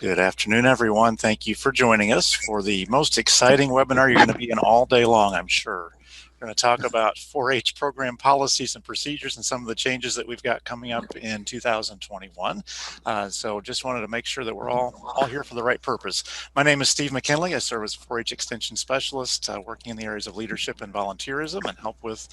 Good afternoon, everyone. Thank you for joining us for the most exciting webinar you're going to be in all day long, I'm sure. We're going to talk about 4-H program policies and procedures and some of the changes that we've got coming up in 2021. So just wanted to make sure that we're all here for the right purpose. My name is Steve McKinley. I serve as a 4-H Extension Specialist, working in the areas of leadership and volunteerism and help with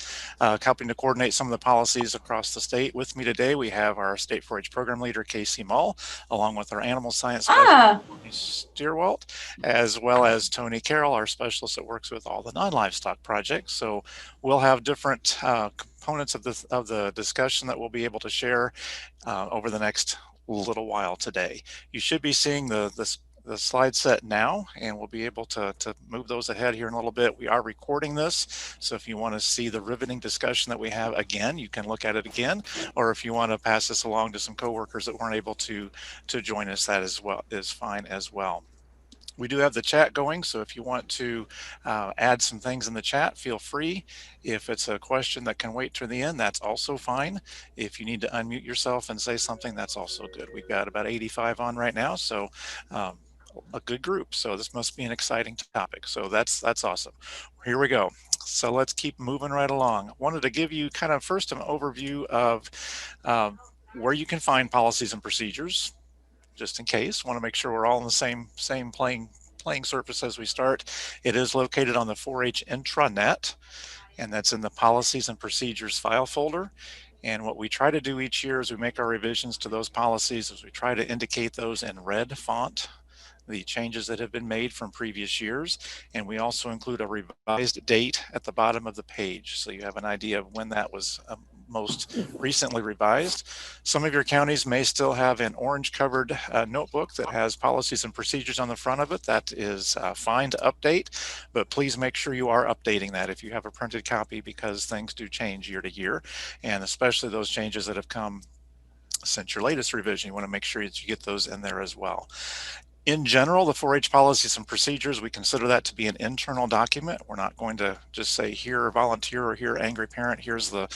helping to coordinate some of the policies across the state. With me today, we have our State 4-H Program Leader, Casey Mull, along with our Animal Science Specialist, Steerwalt, as well as Tony Carroll, our specialist that works with all the non-livestock projects. So we'll have different components of the discussion that we'll be able to share over the next little while today. You should be seeing the slide set now, and we'll be able to move those ahead here in a little bit. We are recording this, so if you want to see the riveting discussion that we have again, you can look at it again, or if you want to pass this along to some coworkers that weren't able to join us, that as well is fine as well. We do have the chat going, so if you want to add some things in the chat, feel free. If it's a question that can wait to the end, that's also fine. If you need to unmute yourself and say something, that's also good. We've got about 85 on right now, so a good group. So this must be an exciting topic. So that's awesome. Here we go. So let's keep moving right along. Wanted to give you kind of first an overview of where you can find policies and procedures, just in case. Want to make sure we're all on the same playing surface as we start. It is located on the 4-H intranet, and that's in the policies and procedures file folder. And what we try to do each year as we make our revisions to those policies is we try to indicate those in red font, the changes that have been made from previous years, and we also include a revised date at the bottom of the page, so you have an idea of when that was most recently revised. Some of your counties may still have an orange covered notebook that has policies and procedures on the front of it. That is fine to update, but please make sure you are updating that if you have a printed copy, because things do change year to year, and especially those changes that have come since your latest revision. You want to make sure that you get those in there as well. In general, the 4-H policies and procedures, we consider that to be an internal document. We're not going to just say, here volunteer, or here angry parent, here's the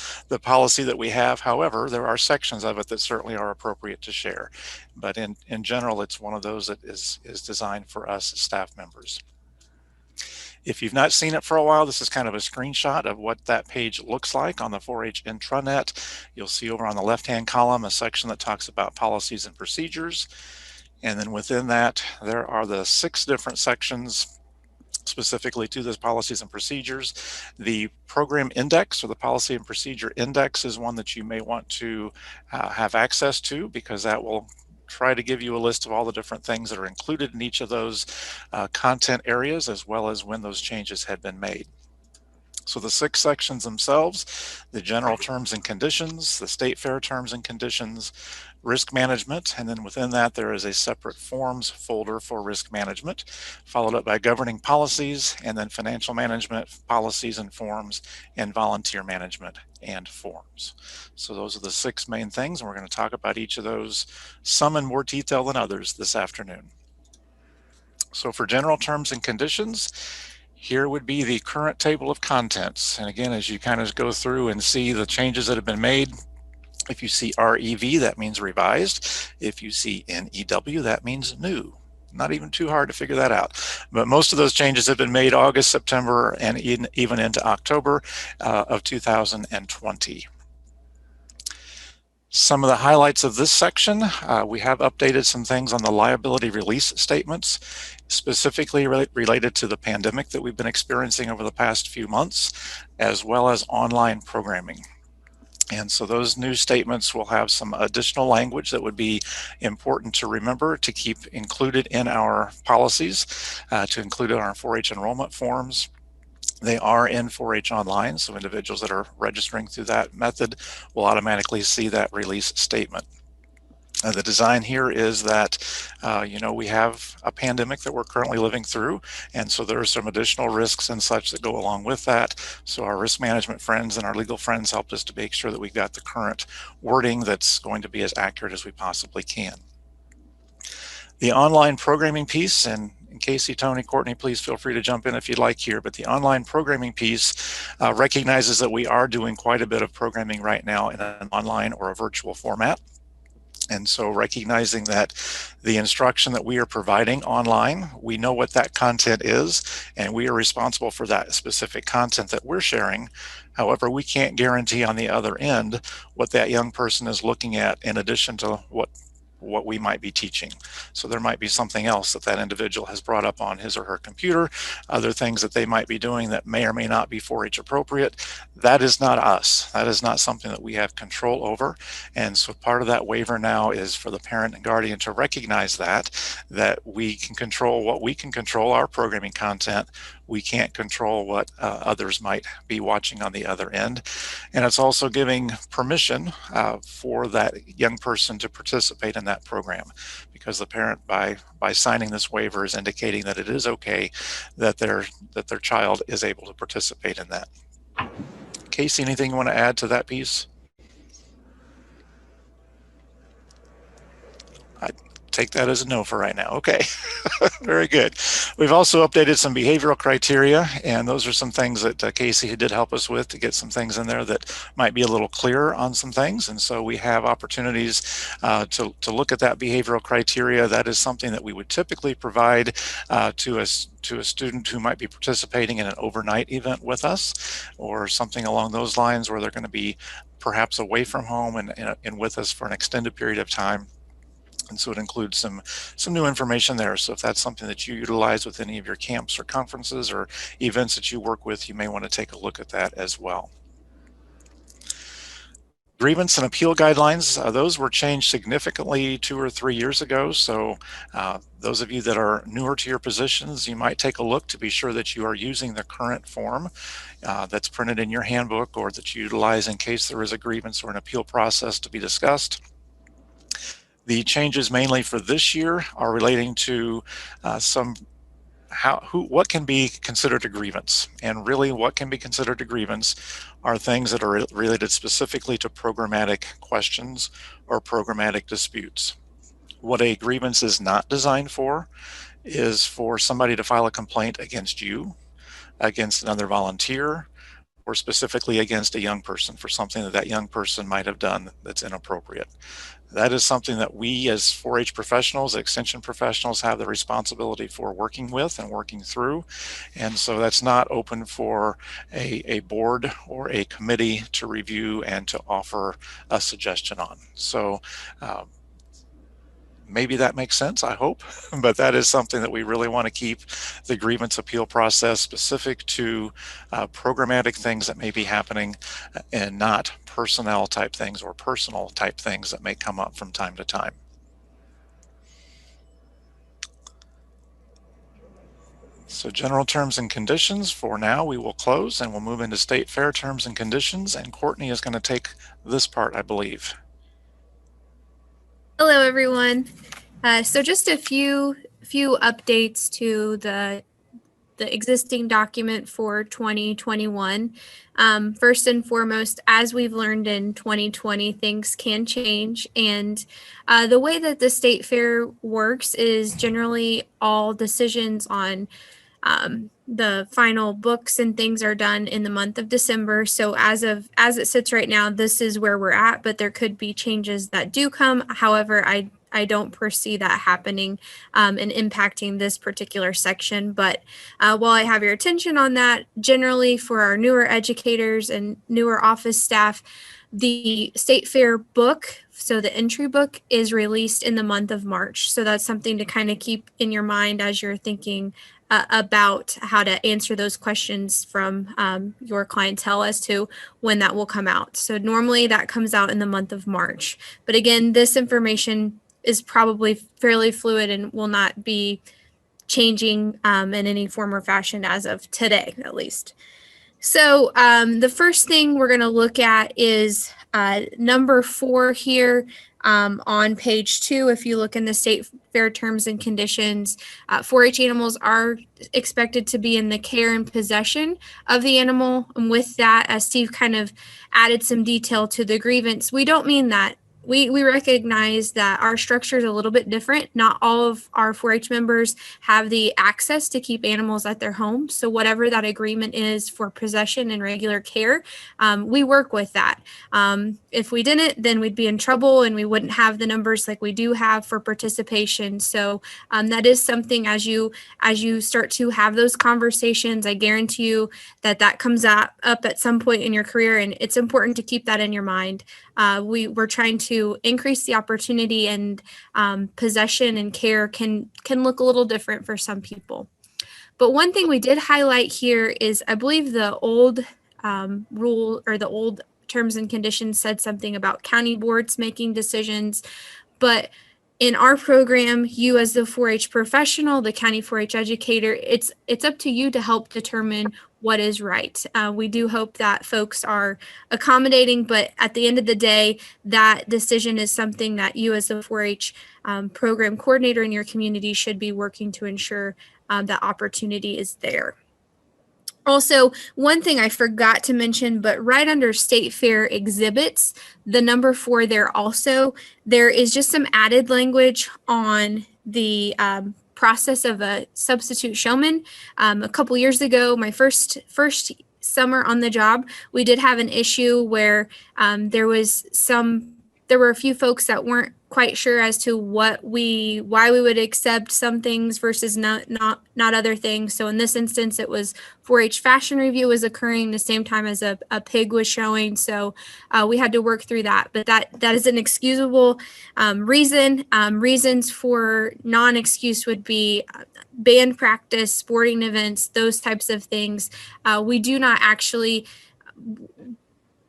policy that we have. However, there are sections of it that certainly are appropriate to share. But in general, it's one of those that is designed for us as staff members. If you've not seen it for a while, this is kind of a screenshot of what that page looks like on the 4-H intranet. You'll see over on the left-hand column a section that talks about policies and procedures. And then within that, there are the 6 different sections specifically to those policies and procedures. The program index, or the policy and procedure index, is one that you may want to have access to, because that will try to give you a list of all the different things that are included in each of those content areas, as well as when those changes had been made. So the 6 sections themselves: the general terms and conditions, the state fair terms and conditions, risk management, and then within that there is a separate forms folder for risk management, followed up by governing policies, and then financial management, policies and forms, and volunteer management and forms. So those are the 6 main things, and we're going to talk about each of those, some in more detail than others, this afternoon. So for general terms and conditions, here would be the current table of contents. And again, as you kind of go through and see the changes that have been made, if you see REV, that means revised. If you see NEW, that means new. Not even too hard to figure that out. But most of those changes have been made August, September, and even into October of 2020. Some of the highlights of this section: we have updated some things on the liability release statements, specifically related to the pandemic that we've been experiencing over the past few months, as well as online programming. And so those new statements will have some additional language that would be important to remember to keep included in our policies, to include in our 4-H enrollment forms. They are in 4-H Online, so individuals that are registering through that method will automatically see that release statement. The design here is that, we have a pandemic that we're currently living through, and so there are some additional risks and such that go along with that. So our risk management friends and our legal friends helped us to make sure that we've got the current wording that's going to be as accurate as we possibly can. The online programming piece, and Casey, Tony, Courtney, please feel free to jump in if you'd like here, but the online programming piece recognizes that we are doing quite a bit of programming right now in an online or a virtual format. And so recognizing that the instruction that we are providing online, we know what that content is, and we are responsible for that specific content that we're sharing. However, we can't guarantee on the other end what that young person is looking at in addition to what we might be teaching. So there might be something else that that individual has brought up on his or her computer, other things that they might be doing that may or may not be 4-H appropriate. That is not us. That is not something that we have control over. And so part of that waiver now is for the parent and guardian to recognize that we can control what we can control, our programming content. We can't control what others might be watching on the other end. And it's also giving permission for that young person to participate in that program, because the parent, by signing this waiver, is indicating that it is okay that their child is able to participate in that. Casey, anything you want to add to that piece? I take that as a no for right now. Okay, very good. We've also updated some behavioral criteria, and those are some things that Casey did help us with to get some things in there that might be a little clearer on some things. And so we have opportunities to look at that behavioral criteria. That is something that we would typically provide to a student who might be participating in an overnight event with us, or something along those lines, where they're going to be perhaps away from home and with us for an extended period of time. And so it includes some new information there. So if that's something that you utilize with any of your camps or conferences or events that you work with, you may want to take a look at that as well. Grievance and appeal guidelines, those were changed significantly 2 or 3 years ago. So those of you that are newer to your positions, you might take a look to be sure that you are using the current form that's printed in your handbook, or that you utilize in case there is a grievance or an appeal process to be discussed. The changes mainly for this year are relating to what can be considered a grievance. And really what can be considered a grievance are things that are related specifically to programmatic questions or programmatic disputes. What a grievance is not designed for is for somebody to file a complaint against you, against another volunteer, or specifically against a young person for something that that young person might have done that's inappropriate. That is something that we as 4-H professionals, extension professionals, have the responsibility for working with and working through. And so that's not open for a board or a committee to review and to offer a suggestion on. So maybe that makes sense, I hope, but that is something that we really want to keep the grievance appeal process specific to programmatic things that may be happening, and not personnel type things or personal type things that may come up from time to time. So general terms and conditions, for now we will close and we'll move into state fair terms and conditions, and Courtney is going to take this part, I believe. Hello, everyone. So just a few updates to the existing document for 2021. First and foremost, as we've learned in 2020, things can change. And the way that the state fair works is generally all decisions on the final books and things are done in the month of December. So as it sits right now, this is where we're at, but there could be changes that do come. However, I don't foresee that happening and impacting this particular section. But while I have your attention on that, generally for our newer educators and newer office staff, the state fair book, so the entry book, is released in the month of March. So that's something to kind of keep in your mind as you're thinking about how to answer those questions from your clientele as to when that will come out. So normally that comes out in the month of March. But again, this information is probably fairly fluid and will not be changing in any form or fashion as of today, at least. So the first thing we're going to look at is number 4 here on page 2. If you look in the state fair terms and conditions, 4-H animals are expected to be in the care and possession of the animal. And with that, as Steve kind of added some detail to the grievance, we don't mean that we recognize that our structure is a little bit different. Not all of our 4-H members have the access to keep animals at their home. So whatever that agreement is for possession and regular care, we work with that. If we didn't, then we'd be in trouble and we wouldn't have the numbers like we do have for participation. So that is something as you start to have those conversations, I guarantee you that comes up at some point in your career, and it's important to keep that in your mind. We're trying to increase the opportunity, and possession and care can look a little different for some people. But one thing we did highlight here is, I believe the old rule, or the old terms and conditions, said something about county boards making decisions, but in our program, you as the 4-H professional, the county 4-H educator, it's up to you to help determine what is right. We do hope that folks are accommodating, but at the end of the day, that decision is something that you as the 4-H program coordinator in your community should be working to ensure that opportunity is there. Also, one thing I forgot to mention, but right under State Fair exhibits, the number 4 there also, there is just some added language on the process of a substitute showman. A couple years ago, my first summer on the job, we did have an issue where there were a few folks that weren't quite sure as to why we would accept some things versus not other things. So in this instance, it was 4-H fashion review was occurring the same time as a pig was showing. So we had to work through that, but that is an excusable reason. Reasons for non-excuse would be band practice, sporting events, those types of things. We do not actually,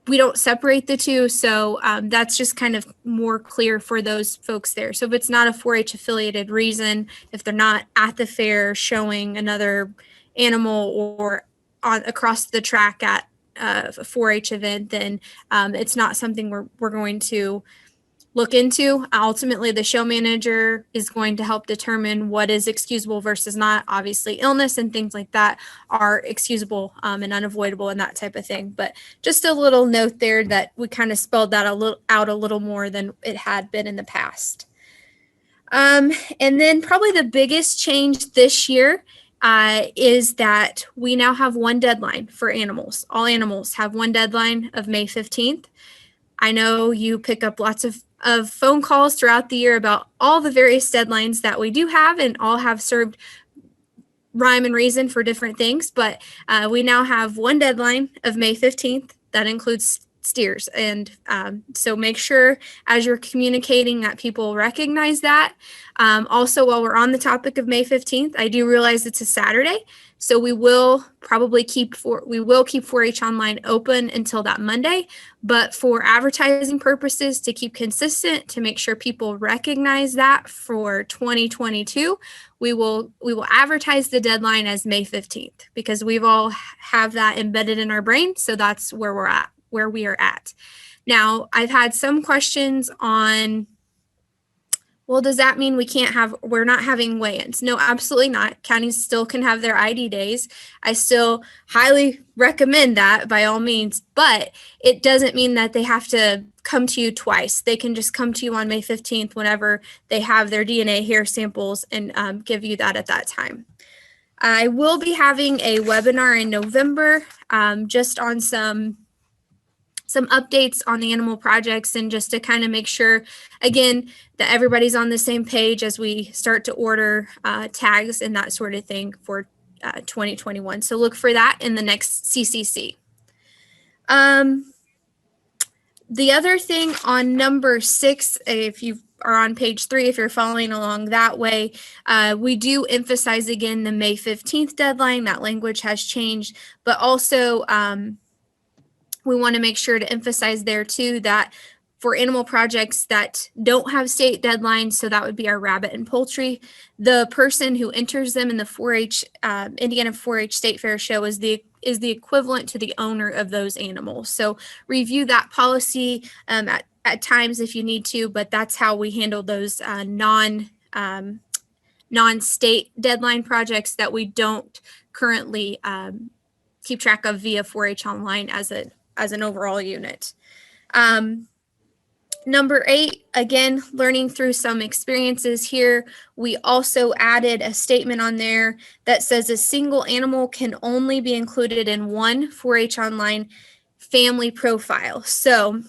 we don't separate the two. So that's just kind of more clear for those folks there. So if it's not a 4-H affiliated reason, if they're not at the fair showing another animal or across the track at a 4-H event, then it's not something we're going to look into. Ultimately, the show manager is going to help determine what is excusable versus not. Obviously, illness and things like that are excusable and unavoidable and that type of thing. But just a little note there that we kind of spelled that out a little more than it had been in the past. And then probably the biggest change this year is that we now have one deadline for animals. All animals have one deadline of May 15th. I know you pick up lots of phone calls throughout the year about all the various deadlines that we do have, and all have served rhyme and reason for different things. But we now have one deadline of May 15th that includes steers. And so make sure as you're communicating that people recognize that. Also, while we're on the topic of May 15th, I do realize it's a Saturday. So we will probably keep 4-H online open until that Monday, but for advertising purposes, to keep consistent, to make sure people recognize that for 2022, we will advertise the deadline as May 15th, because we've all have that embedded in our brain. So that's where we are at. Now, I've had some questions on, well, does that mean we're not having weigh-ins? No, absolutely not. Counties still can have their ID days. I still highly recommend that by all means, but it doesn't mean that they have to come to you twice. They can just come to you on May 15th whenever they have their DNA hair samples and give you that at that time. I will be having a webinar in November just on some updates on the animal projects, and just to kind of make sure, again, that everybody's on the same page as we start to order tags and that sort of thing for 2021. So look for that in the next CCC. The other thing on number 6, if you are on page 3, if you're following along that way, we do emphasize again the May 15th deadline. That language has changed, but also we want to make sure to emphasize there too that for animal projects that don't have state deadlines, so that would be our rabbit and poultry, the person who enters them in the 4-H Indiana 4-H State Fair show is the equivalent to the owner of those animals. So review that policy at times if you need to, but that's how we handle those non-state deadline projects that we don't currently keep track of via 4-H online as an overall unit. Number 8, again, learning through some experiences here. We also added a statement on there that says a single animal can only be included in one 4-H online family profile. So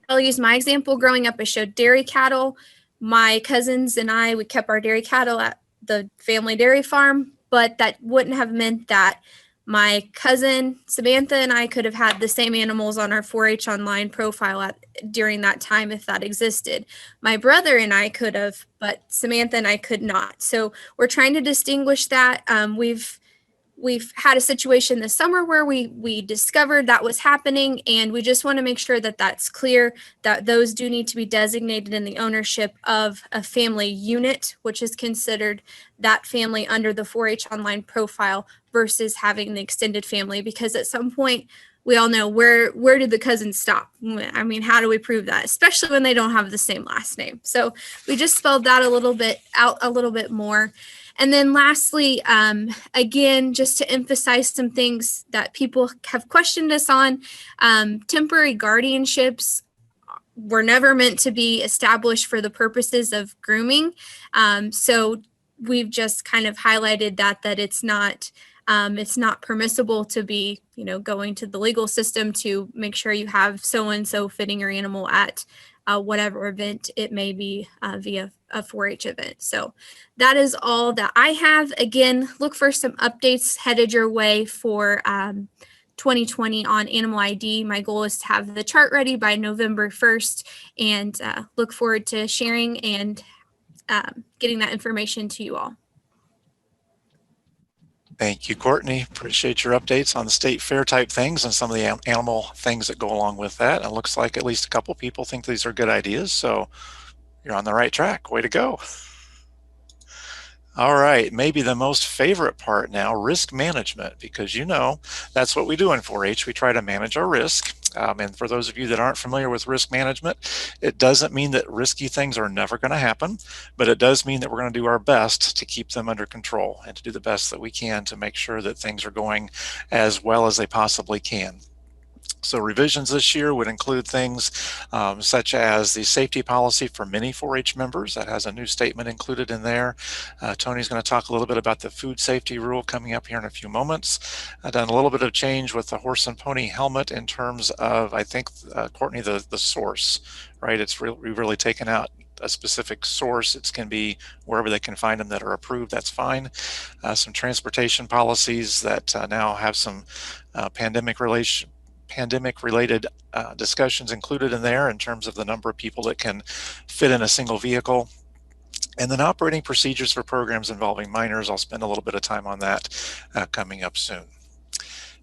I'll use my example. Growing up, I showed dairy cattle. My cousins and I, we kept our dairy cattle at the family dairy farm, but that wouldn't have meant that my cousin Samantha and I could have had the same animals on our 4-H online profile during that time if that existed. My brother and I could have, but Samantha and I could not. So we're trying to distinguish that. We've had a situation this summer where we discovered that was happening, and we just want to make sure that that's clear, that those do need to be designated in the ownership of a family unit, which is considered that family under the 4-H online profile versus having the extended family, because at some point we all know where did the cousins stop? I mean, how do we prove that, especially when they don't have the same last name? So we just spelled that a little bit out a little bit more. And then lastly, again, just to emphasize some things that people have questioned us on, temporary guardianships were never meant to be established for the purposes of grooming. So we've just kind of highlighted that it's not permissible to be, going to the legal system to make sure you have so-and-so fitting your animal at whatever event it may be via a 4-H event. So that is all that I have. Again, look for some updates headed your way for 2020 on Animal ID. My goal is to have the chart ready by November 1st, and look forward to sharing and getting that information to you all. Thank you, Courtney. Appreciate your updates on the state fair type things and some of the animal things that go along with that. And it looks like at least a couple people think these are good ideas, so you're on the right track. Way to go. All right, maybe the most favorite part now, risk management, because that's what we do in 4-H. We try to manage our risk. And for those of you that aren't familiar with risk management, it doesn't mean that risky things are never going to happen, but it does mean that we're going to do our best to keep them under control and to do the best that we can to make sure that things are going as well as they possibly can. So revisions this year would include things such as the safety policy for many 4-H members. That has a new statement included in there. Tony's going to talk a little bit about the food safety rule coming up here in a few moments. I've done a little bit of change with the horse and pony helmet in terms of, I think, Courtney, the source, right? We've really taken out a specific source. It can be wherever they can find them that are approved. That's fine. Some transportation policies that now have some pandemic-related discussions included in there in terms of the number of people that can fit in a single vehicle. And then operating procedures for programs involving minors. I'll spend a little bit of time on that coming up soon.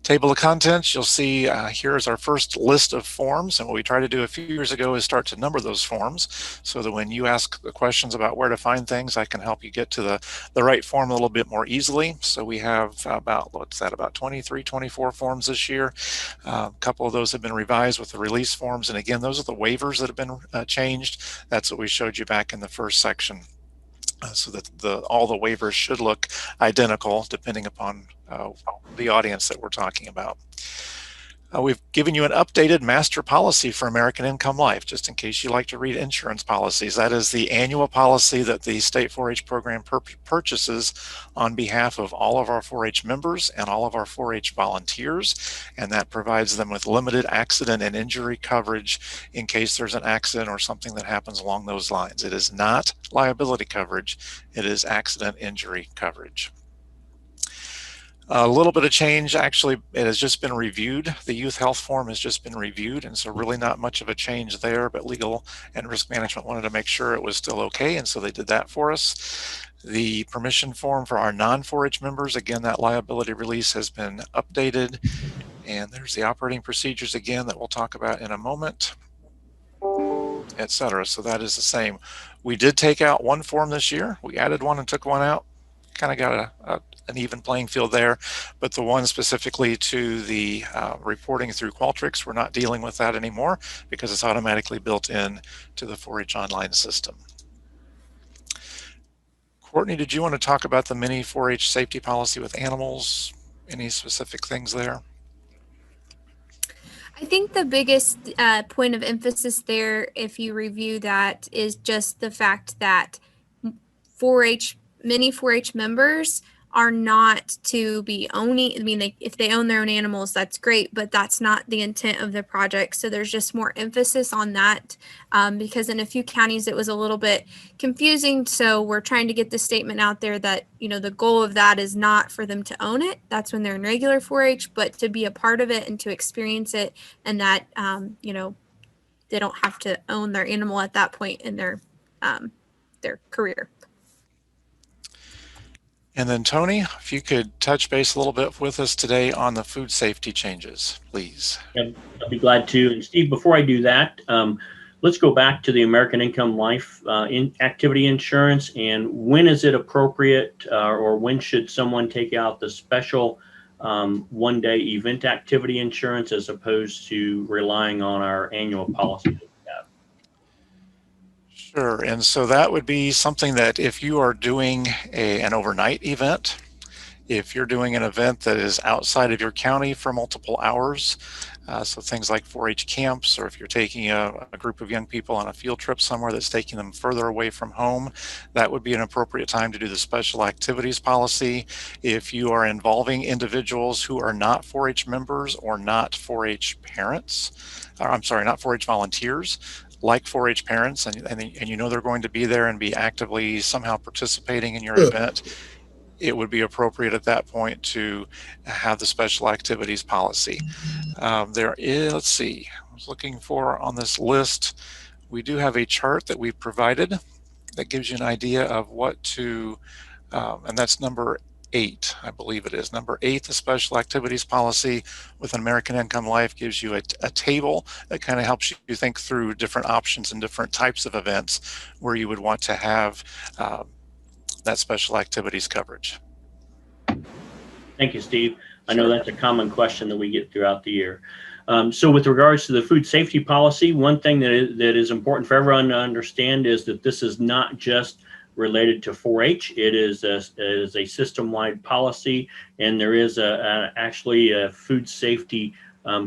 Table of contents, you'll see here is our first list of forms, and what we tried to do a few years ago is start to number those forms so that when you ask the questions about where to find things, I can help you get to the right form a little bit more easily. So we have about 23, 24 forms this year. A couple of those have been revised with the release forms, and again, those are the waivers that have been changed. That's what we showed you back in the first section. So that all the waivers should look identical depending upon the audience that we're talking about. We've given you an updated master policy for American Income Life, just in case you like to read insurance policies. That is the annual policy that the state 4-H program purchases on behalf of all of our 4-H members and all of our 4-H volunteers, and that provides them with limited accident and injury coverage in case there's an accident or something that happens along those lines. It is not liability coverage, it is accident injury coverage. A little bit of change, actually, it has just been reviewed. The youth health form has just been reviewed, and so really not much of a change there, but legal and risk management wanted to make sure it was still okay, and so they did that for us. The permission form for our non-4-H members, again, that liability release has been updated, and there's the operating procedures again that we'll talk about in a moment, etc. So that is the same. We did take out one form this year. We added one and took one out. Kind of got an even playing field there, but the one specifically to the reporting through Qualtrics, we're not dealing with that anymore because it's automatically built in to the 4-H online system. Courtney, did you want to talk about the mini 4-H safety policy with animals? Any specific things there? I think the biggest point of emphasis there, if you review that, is just the fact that 4-H many 4-H members are not to be owning. I mean, if they own their own animals, that's great, but that's not the intent of the project. So there's just more emphasis on that because in a few counties it was a little bit confusing. So we're trying to get the statement out there that the goal of that is not for them to own it. That's when they're in regular 4-H, but to be a part of it and to experience it, and that they don't have to own their animal at that point in their career. And then Tony, if you could touch base a little bit with us today on the food safety changes, please. I'd be glad to. And Steve, before I do that, let's go back to the American Income Life activity insurance, and when is it appropriate or when should someone take out the special one-day event activity insurance as opposed to relying on our annual policy that we have? Sure, and so that would be something that if you are doing an overnight event, if you're doing an event that is outside of your county for multiple hours, so things like 4-H camps, or if you're taking a group of young people on a field trip somewhere that's taking them further away from home, that would be an appropriate time to do the special activities policy. If you are involving individuals who are not 4-H members or not 4-H parents, I'm sorry, not 4-H volunteers, like 4-H parents, and you know they're going to be there and be actively somehow participating in your event, it would be appropriate at that point to have the special activities policy. There is, let's see, I was looking for on this list, we do have a chart that we've provided that gives you an idea of what to, and that's number 8, I believe it is. Number 8, the special activities policy with an American Income Life gives you a table that kind of helps you think through different options and different types of events where you would want to have that special activities coverage. Thank you, Steve. I know that's a common question that we get throughout the year. So with regards to the food safety policy, one thing that is important for everyone to understand is that this is not just related to 4-H. It is a system-wide policy, and there is actually a food safety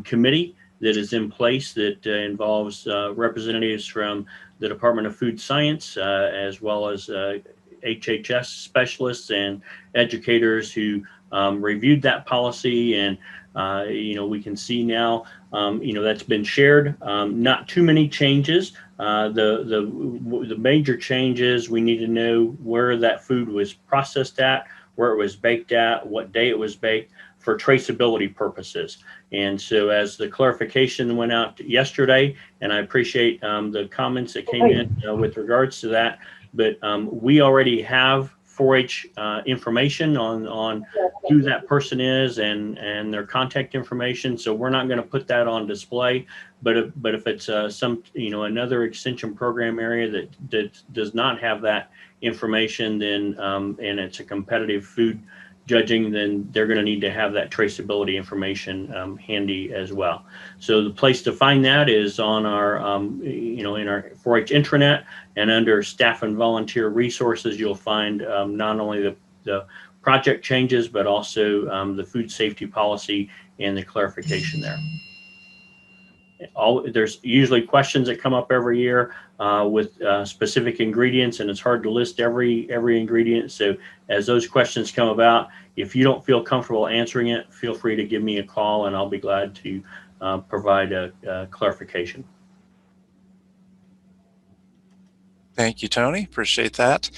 committee that is in place that involves representatives from the Department of Food Science as well as HHS specialists and educators who reviewed that policy, and we can see now that's been shared. Not too many changes. The major changes, we need to know where that food was processed at, where it was baked at, what day it was baked, for traceability purposes. And so as the clarification went out yesterday, and I appreciate the comments that came in with regards to that, but we already have 4-H information on who that person is and their contact information. So we're not going to put that on display. But if it's another extension program area that does not have that information, then and it's a competitive food judging, then they're going to need to have that traceability information handy as well. So the place to find that is on our, in our 4-H intranet, and under staff and volunteer resources, you'll find not only the project changes, but also the food safety policy and the clarification there. There's usually questions that come up every year with specific ingredients, and it's hard to list every ingredient. So as those questions come about, if you don't feel comfortable answering it, feel free to give me a call, and I'll be glad to provide a clarification. Thank you, Tony. Appreciate that.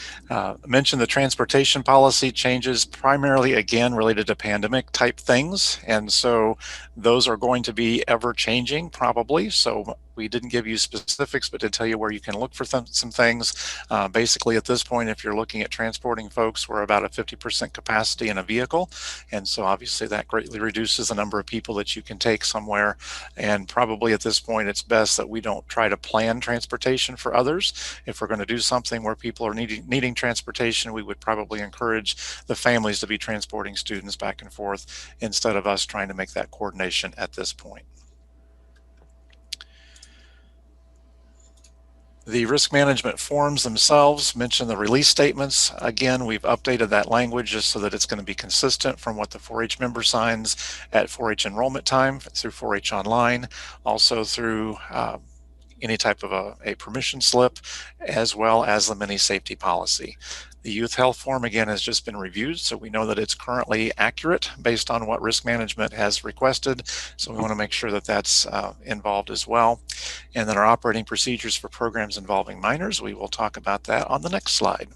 Mentioned the transportation policy changes primarily, again, related to pandemic type things. And so those are going to be ever changing probably. So we didn't give you specifics, but did tell you where you can look for some things. Basically, at this point, if you're looking at transporting folks, we're about a 50% capacity in a vehicle. And so obviously that greatly reduces the number of people that you can take somewhere. And probably at this point, it's best that we don't try to plan transportation for others. If we're going to do something where people are needing transportation, we would probably encourage the families to be transporting students back and forth instead of us trying to make that coordination at this point. The risk management forms themselves mention the release statements. Again, we've updated that language just so that it's going to be consistent from what the 4-H member signs at 4-H enrollment time through 4-H online, also through any type of a permission slip, as well as the mini safety policy. The youth health form, again, has just been reviewed, so we know that it's currently accurate based on what risk management has requested. So we want to make sure that that's involved as well. And then our operating procedures for programs involving minors, we will talk about that on the next slide.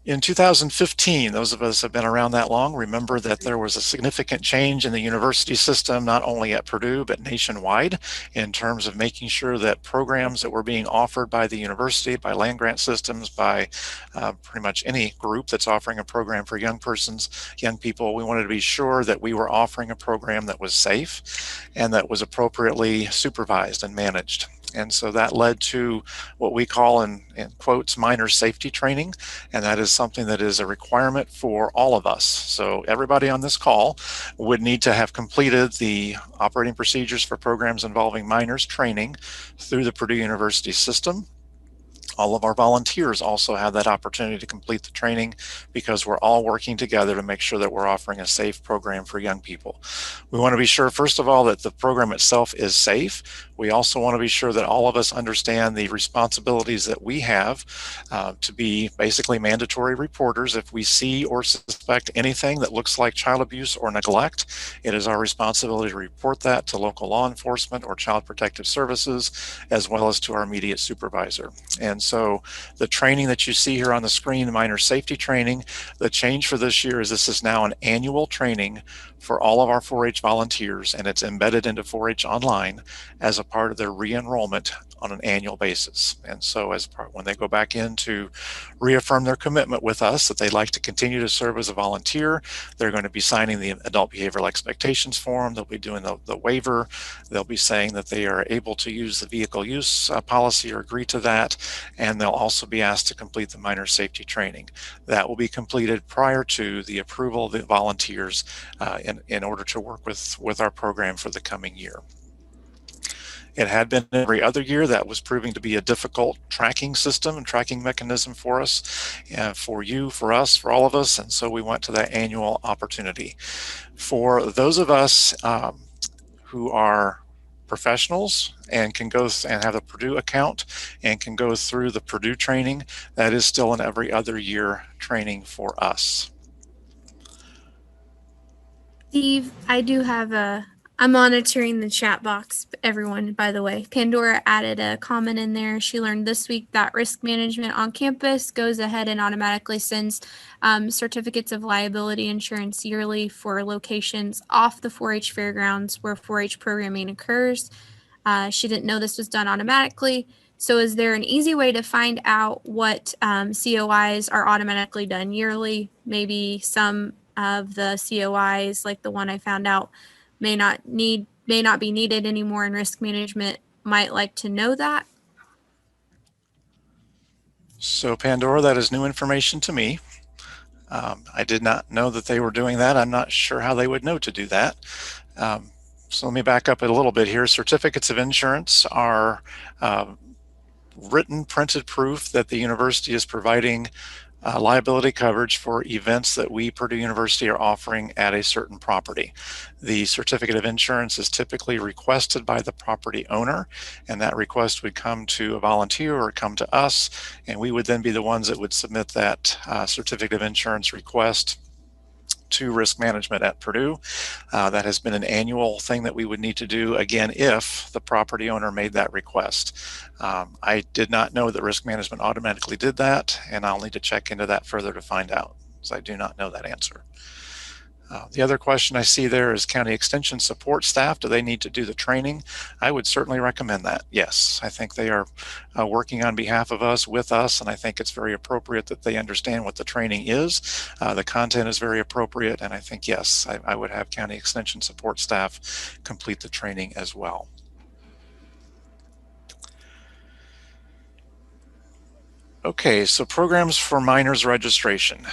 In 2015, those of us who have been around that long remember that there was a significant change in the university system, not only at Purdue, but nationwide, in terms of making sure that programs that were being offered by the university, by land grant systems, by pretty much any group that's offering a program for young people, we wanted to be sure that we were offering a program that was safe and that was appropriately supervised and managed. And so that led to what we call, in quotes, minor safety training. And that is something that is a requirement for all of us. So everybody on this call would need to have completed the operating procedures for programs involving minors training through the Purdue University system. All of our volunteers also have that opportunity to complete the training because we're all working together to make sure that we're offering a safe program for young people. We want to be sure, first of all, that the program itself is safe. We also want to be sure that all of us understand the responsibilities that we have to be basically mandatory reporters. If we see or suspect anything that looks like child abuse or neglect, it is our responsibility to report that to local law enforcement or child protective services, as well as to our immediate supervisor. And so the training that you see here on the screen, minor safety training, the change for this year is this is now an annual training for all of our 4-H volunteers, and it's embedded into 4-H online as a part of their re-enrollment on an annual basis. And so when they go back in to reaffirm their commitment with us that they'd like to continue to serve as a volunteer, they're going to be signing the adult behavioral expectations form. They'll be doing the waiver. They'll be saying that they are able to use the vehicle use policy or agree to that. And they'll also be asked to complete the minor safety training. That will be completed prior to the approval of the volunteers in order to work with our program for the coming year. It had been every other year. That was proving to be a difficult tracking system and tracking mechanism for us, for you, for us, for all of us. And so we went to that annual opportunity. For those of us who are professionals and can go and have a Purdue account and can go through the Purdue training, that is still an every other year training for us. Steve, I'm monitoring the chat box, everyone, by the way. Pandora added a comment in there. She learned this week that risk management on campus goes ahead and automatically sends certificates of liability insurance yearly for locations off the 4-H fairgrounds where 4-H programming occurs. She didn't know this was done automatically. So is there an easy way to find out what COIs are automatically done yearly? Maybe some of the COIs, like the one I found out, may not be needed anymore, and risk management might like to know that. So Pandora, that is new information to me. I did not know that they were doing that. I'm not sure how they would know to do that. So let me back up a little bit here. Certificates of insurance are written, printed proof that the university is providing liability coverage for events that we, Purdue University, are offering at a certain property. The certificate of insurance is typically requested by the property owner, and that request would come to a volunteer or come to us, and we would then be the ones that would submit that certificate of insurance request to risk management at Purdue. That has been an annual thing that we would need to do again if the property owner made that request. I did not know that risk management automatically did that, and I'll need to check into that further to find out, because I do not know that answer. The other question I see there is county extension support staff. Do they need to do the training? I would certainly recommend that. Yes, I think they are working on behalf of us, with us, and I think it's very appropriate that they understand what the training is. The content is very appropriate, and I think, yes, I would have county extension support staff complete the training as well. Okay, so programs for minors registration.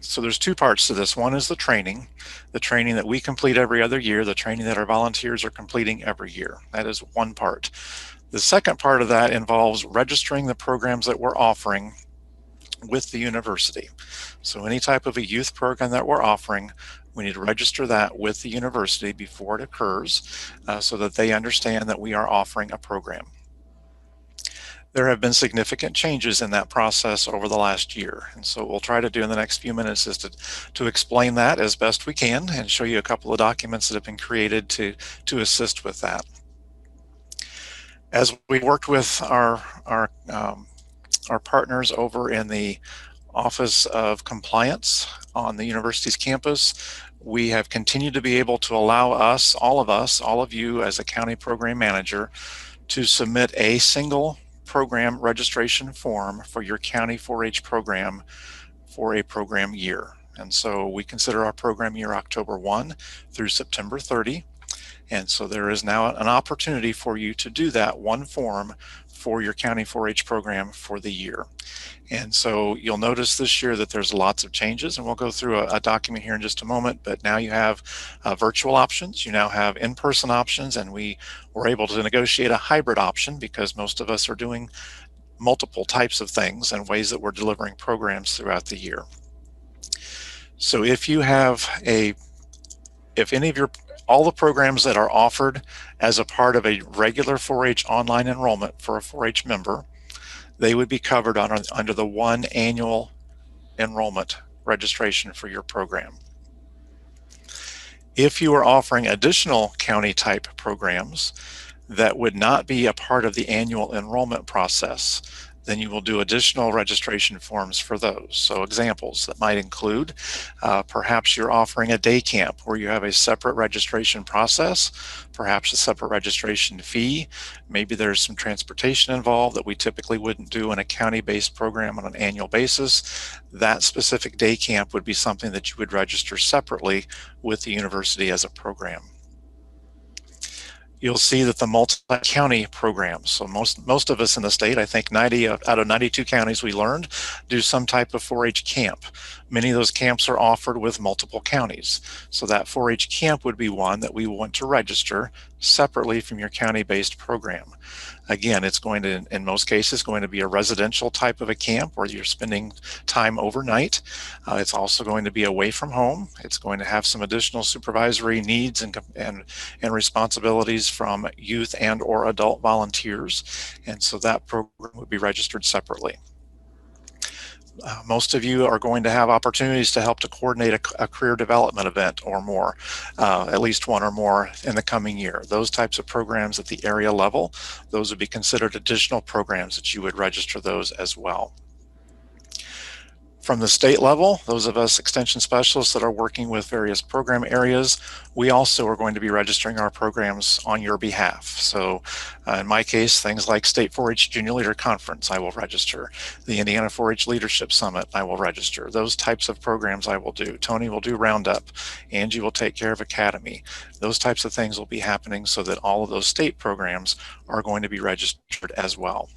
So there's two parts to this. One is the training that we complete every other year, the training that our volunteers are completing every year. That is one part. The second part of that involves registering the programs that we're offering with the university. So any type of a youth program that we're offering, we need to register that with the university before it occurs, so that they understand that we are offering a program. There have been significant changes in that process over the last year, and so what we'll try to do in the next few minutes is to explain that as best we can and show you a couple of documents that have been created to assist with that. As we worked with our partners over in the Office of Compliance on the university's campus, we have continued to be able to allow us, all of you as a county program manager, to submit a single program registration form for your county 4-H program for a program year. And so we consider our program year October 1 through September 30. And so there is now an opportunity for you to do that one form for your county 4-H program for the year. And so you'll notice this year that there's lots of changes, and we'll go through a document here in just a moment, but now you have virtual options, you now have in-person options, and we were able to negotiate a hybrid option because most of us are doing multiple types of things and ways that we're delivering programs throughout the year. So if you have all the programs that are offered as a part of a regular 4-H online enrollment for a 4-H member, they would be covered under the one annual enrollment registration for your program. If you are offering additional county type programs that would not be a part of the annual enrollment process, then you will do additional registration forms for those. So examples that might include, perhaps you're offering a day camp where you have a separate registration process, perhaps a separate registration fee. Maybe there's some transportation involved that we typically wouldn't do in a county-based program on an annual basis. That specific day camp would be something that you would register separately with the university as a program. You'll see that the multi-county programs, so most of us in the state, I think 90 out of 92 counties we learned, do some type of 4-H camp. Many of those camps are offered with multiple counties. So that 4-H camp would be one that we want to register separately from your county-based program. Again, it's going to, in most cases, going to be a residential type of a camp where you're spending time overnight. It's also going to be away from home. It's going to have some additional supervisory needs and responsibilities from youth and or adult volunteers. And so that program would be registered separately. Most of you are going to have opportunities to help to coordinate a career development event or more, at least one or more in the coming year. Those types of programs at the area level, those would be considered additional programs that you would register those as well. From the state level, those of us extension specialists that are working with various program areas, we also are going to be registering our programs on your behalf. So in my case, things like State 4-H Junior Leader Conference, I will register. The Indiana 4-H Leadership Summit, I will register. Those types of programs I will do. Tony will do Roundup. Angie will take care of Academy. Those types of things will be happening so that all of those state programs are going to be registered as well.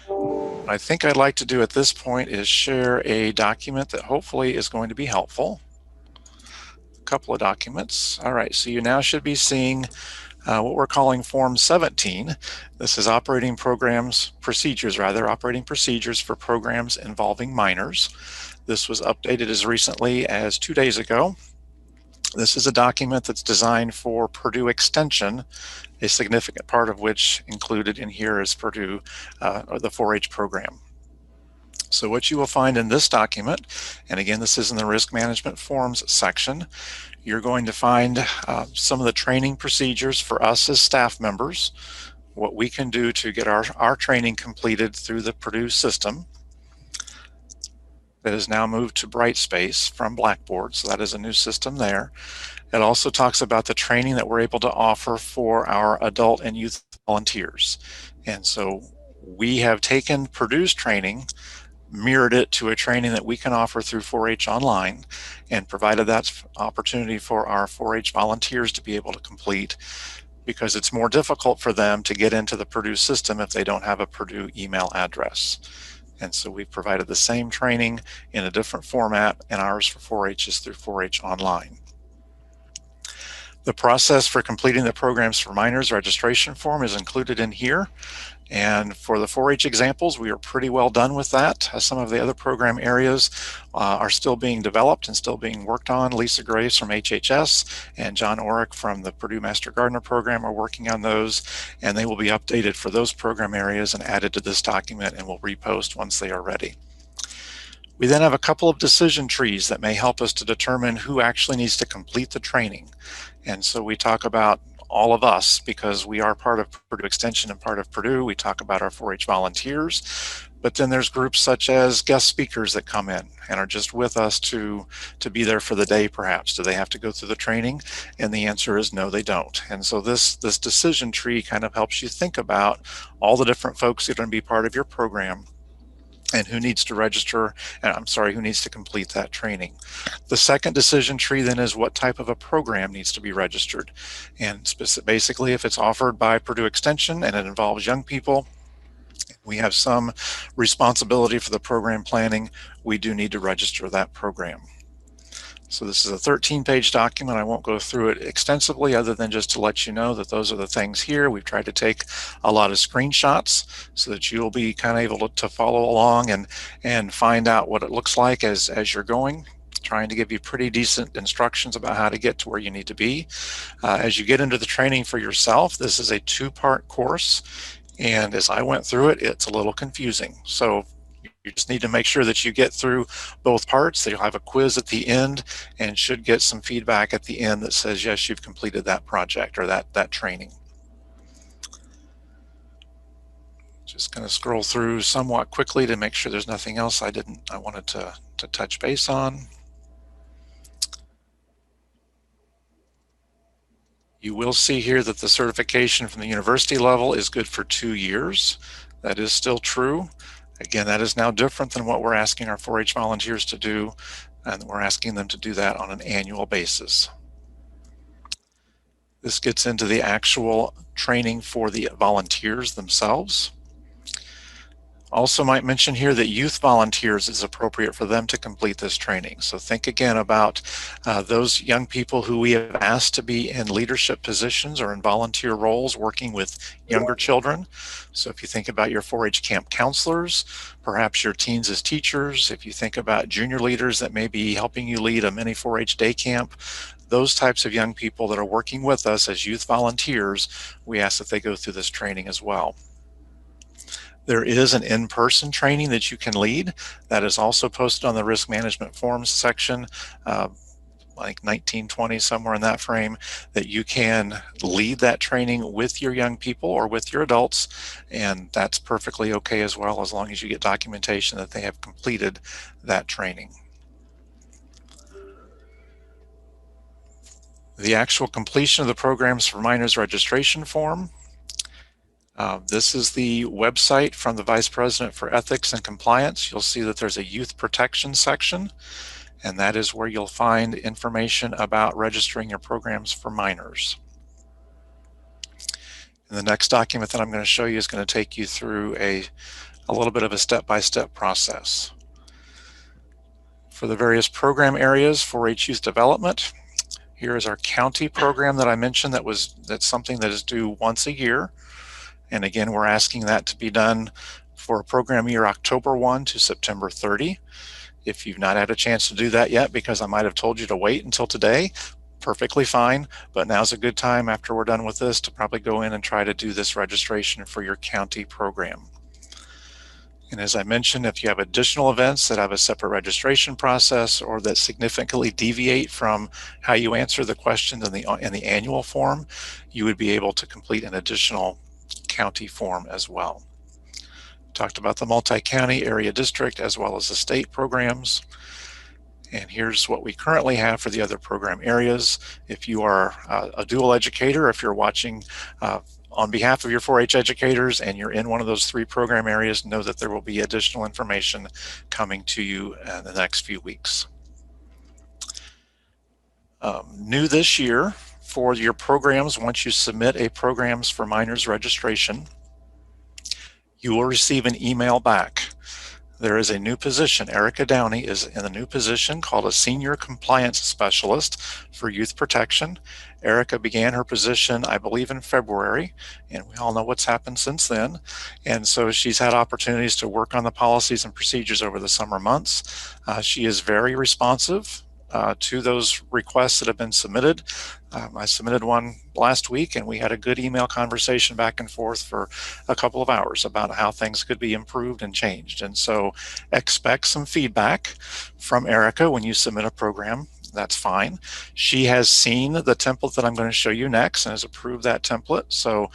What I think I'd like to do at this point is share a document that hopefully is going to be helpful. A couple of documents. All right, so you now should be seeing what we're calling Form 17. This is operating procedures for programs involving minors. This was updated as recently as 2 days ago. This is a document that's designed for Purdue Extension, a significant part of which included in here is Purdue, or the 4-H program. So what you will find in this document, and again, this is in the Risk Management Forms section, you're going to find some of the training procedures for us as staff members, what we can do to get our training completed through the Purdue system that has now moved to Brightspace from Blackboard, so that is a new system there. It also talks about the training that we're able to offer for our adult and youth volunteers. And so we have taken Purdue's training, mirrored it to a training that we can offer through 4-H online, and provided that opportunity for our 4-H volunteers to be able to complete, because it's more difficult for them to get into the Purdue system if they don't have a Purdue email address. And so we've provided the same training in a different format, and ours for 4-H is through 4-H online. The process for completing the Programs for Minors registration form is included in here. And for the 4-H examples, we are pretty well done with that. Some of the other program areas are still being developed and still being worked on. Lisa Graves from HHS and John Orrick from the Purdue Master Gardener program are working on those, and they will be updated for those program areas and added to this document, and we'll repost once they are ready. We then have a couple of decision trees that may help us to determine who actually needs to complete the training. And so we talk about all of us because we are part of Purdue Extension and part of Purdue. We talk about our 4-H volunteers, but then there's groups such as guest speakers that come in and are just with us to be there for the day perhaps. Do they have to go through the training? And the answer is no, they don't. And so this decision tree kind of helps you think about all the different folks that are going to be part of your program and who needs to register, and who needs to complete that training. The second decision tree then is what type of a program needs to be registered. And basically, if it's offered by Purdue Extension and it involves young people, we have some responsibility for the program planning, we do need to register that program. So this is a 13-page document. I won't go through it extensively other than just to let you know that those are the things here. We've tried to take a lot of screenshots so that you'll be kind of able to follow along and find out what it looks like as you're going, trying to give you pretty decent instructions about how to get to where you need to be. As you get into the training for yourself, this is a 2-part course, and as I went through it, it's a little confusing. So you just need to make sure that you get through both parts. You'll have a quiz at the end and should get some feedback at the end that says, yes, you've completed that project or that training. Just going to scroll through somewhat quickly to make sure there's nothing else I wanted to touch base on. You will see here that the certification from the university level is good for 2 years. That is still true. Again, that is now different than what we're asking our 4-H volunteers to do, and we're asking them to do that on an annual basis. This gets into the actual training for the volunteers themselves. Also might mention here that youth volunteers is appropriate for them to complete this training. So think again about those young people who we have asked to be in leadership positions or in volunteer roles working with younger children. So if you think about your 4-H camp counselors, perhaps your teens as teachers, if you think about junior leaders that may be helping you lead a mini 4-H day camp, those types of young people that are working with us as youth volunteers, we ask that they go through this training as well. There is an in-person training that you can lead that is also posted on the risk management forums section, like 1920, somewhere in that frame, that you can lead that training with your young people or with your adults, and that's perfectly okay as well, as long as you get documentation that they have completed that training. The actual completion of the Programs for Minors registration form. This is the website from the Vice President for Ethics and Compliance. You'll see that there's a youth protection section, and that is where you'll find information about registering your programs for minors. And the next document that I'm going to show you is going to take you through a little bit of a step-by-step process. For the various program areas for 4-H youth development, here is our county program that I mentioned that's something that is due once a year. And again, we're asking that to be done for a program year October 1 to September 30. If you've not had a chance to do that yet, because I might have told you to wait until today, perfectly fine. But now's a good time after we're done with this to probably go in and try to do this registration for your county program. And as I mentioned, if you have additional events that have a separate registration process or that significantly deviate from how you answer the questions in the annual form, you would be able to complete an additional county form as well. Talked about the multi-county area district as well as the state programs. And here's what we currently have for the other program areas. If you are a dual educator, if you're watching on behalf of your 4-H educators and you're in one of those 3 program areas, know that there will be additional information coming to you in the next few weeks. New this year, for your programs, once you submit a Programs for Minors registration, you will receive an email back. There is a new position. Erica Downey is in a new position called a Senior Compliance Specialist for Youth Protection. Erica began her position, I believe, in February, and we all know what's happened since then. And so she's had opportunities to work on the policies and procedures over the summer months. She is very responsive to those requests that have been submitted. I submitted one last week, and we had a good email conversation back and forth for a couple of hours about how things could be improved and changed. And so expect some feedback from Erica when you submit a program. That's fine. She has seen the template that I'm going to show you next and has approved that template. So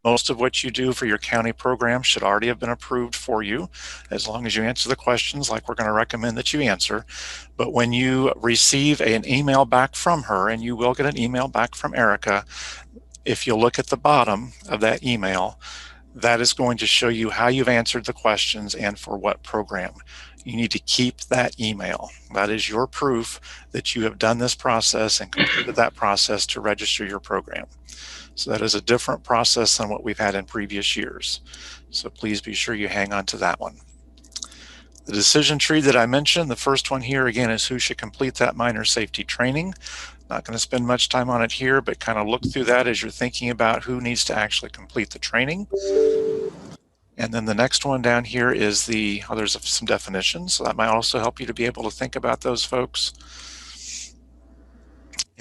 most of what you do for your county program should already have been approved for you, as long as you answer the questions like we're going to recommend that you answer. But when you receive an email back from her, and you will get an email back from Erica, if you look at the bottom of that email, that is going to show you how you've answered the questions and for what program. You need to keep that email. That is your proof that you have done this process and completed that process to register your program. So that is a different process than what we've had in previous years. So please be sure you hang on to that one. The decision tree that I mentioned, the first one here again is who should complete that minor safety training. Not going to spend much time on it here, but kind of look through that as you're thinking about who needs to actually complete the training. And then the next one down here is there's some definitions, so that might also help you to be able to think about those folks.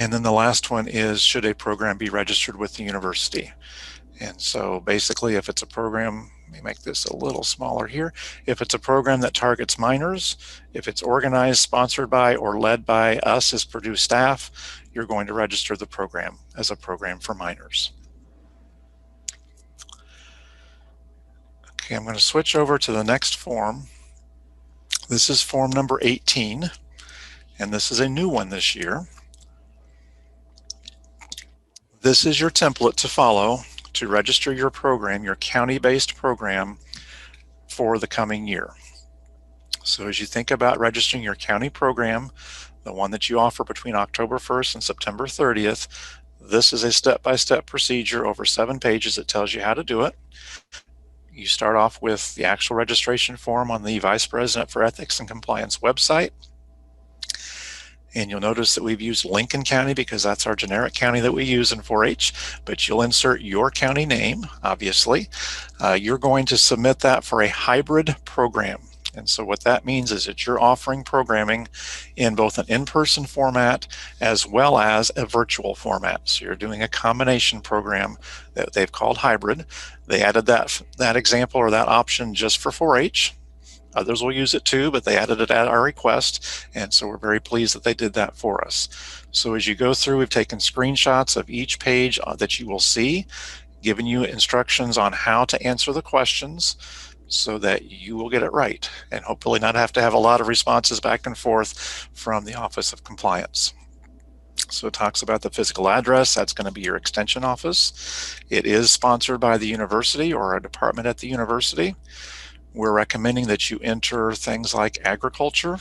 And then the last one is, should a program be registered with the university? And so basically, if it's a program, let me make this a little smaller here. If it's a program that targets minors, if it's organized, sponsored by, or led by us as Purdue staff, you're going to register the program as a program for minors. Okay, I'm going to switch over to the next form. This is form number 18, and this is a new one this year. This is your template to follow to register your program, your county-based program, for the coming year. So as you think about registering your county program, the one that you offer between October 1st and September 30th, this is a step-by-step procedure over 7 pages that tells you how to do it. You start off with the actual registration form on the Vice President for Ethics and Compliance website. And you'll notice that we've used Lincoln County because that's our generic county that we use in 4-H, but you'll insert your county name, obviously. You're going to submit that for a hybrid program. And so what that means is that you're offering programming in both an in-person format as well as a virtual format. So you're doing a combination program that they've called hybrid. They added that example or that option just for 4-H. Others will use it too, but they added it at our request, and so we're very pleased that they did that for us. So as you go through, we've taken screenshots of each page that you will see, giving you instructions on how to answer the questions so that you will get it right, and hopefully not have to have a lot of responses back and forth from the Office of Compliance. So it talks about the physical address. That's going to be your extension office. It is sponsored by the university or a department at the university. We're recommending that you enter things like agriculture,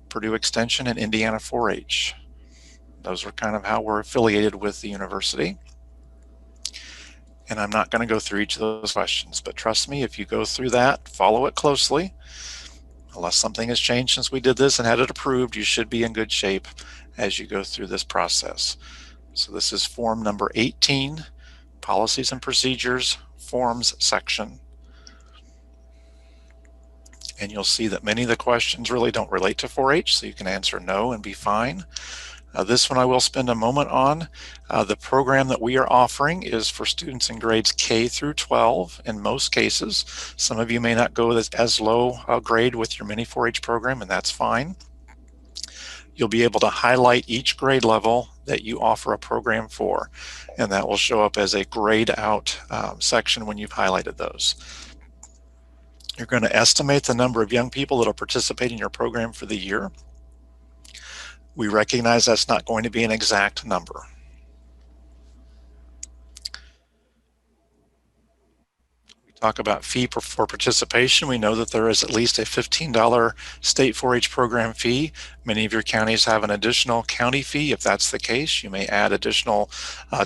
Purdue Extension, and Indiana 4-H. Those are kind of how we're affiliated with the university. And I'm not going to go through each of those questions, but trust me, if you go through that, follow it closely. Unless something has changed since we did this and had it approved, you should be in good shape as you go through this process. So this is form number 18, Policies and Procedures, Forms section. And you'll see that many of the questions really don't relate to 4-H, so you can answer no and be fine. This one I will spend a moment on. The program that we are offering is for students in grades K through 12 in most cases. Some of you may not go as low grade with your mini 4-H program, and that's fine. You'll be able to highlight each grade level that you offer a program for, and that will show up as a grayed out section when you've highlighted those. You're going to estimate the number of young people that will participate in your program for the year. We recognize that's not going to be an exact number. We talk about fee for participation. We know that there is at least a $15 state 4-H program fee. Many of your counties have an additional county fee. If that's the case, you may add additional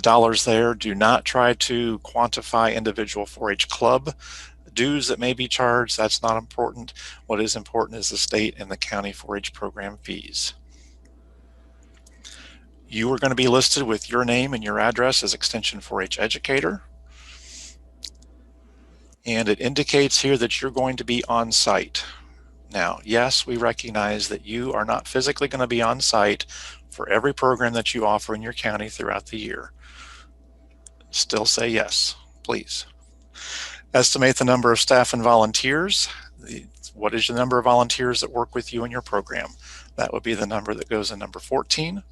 dollars there. Do not try to quantify individual 4-H club dues that may be charged. That's not important. What is important is the state and the county 4-H program fees. You are going to be listed with your name and your address as Extension 4-H Educator. And it indicates here that you're going to be on site. Now, yes, we recognize that you are not physically going to be on site for every program that you offer in your county throughout the year. Still say yes, please. Estimate the number of staff and volunteers. What is the number of volunteers that work with you in your program? That would be the number that goes in number 14.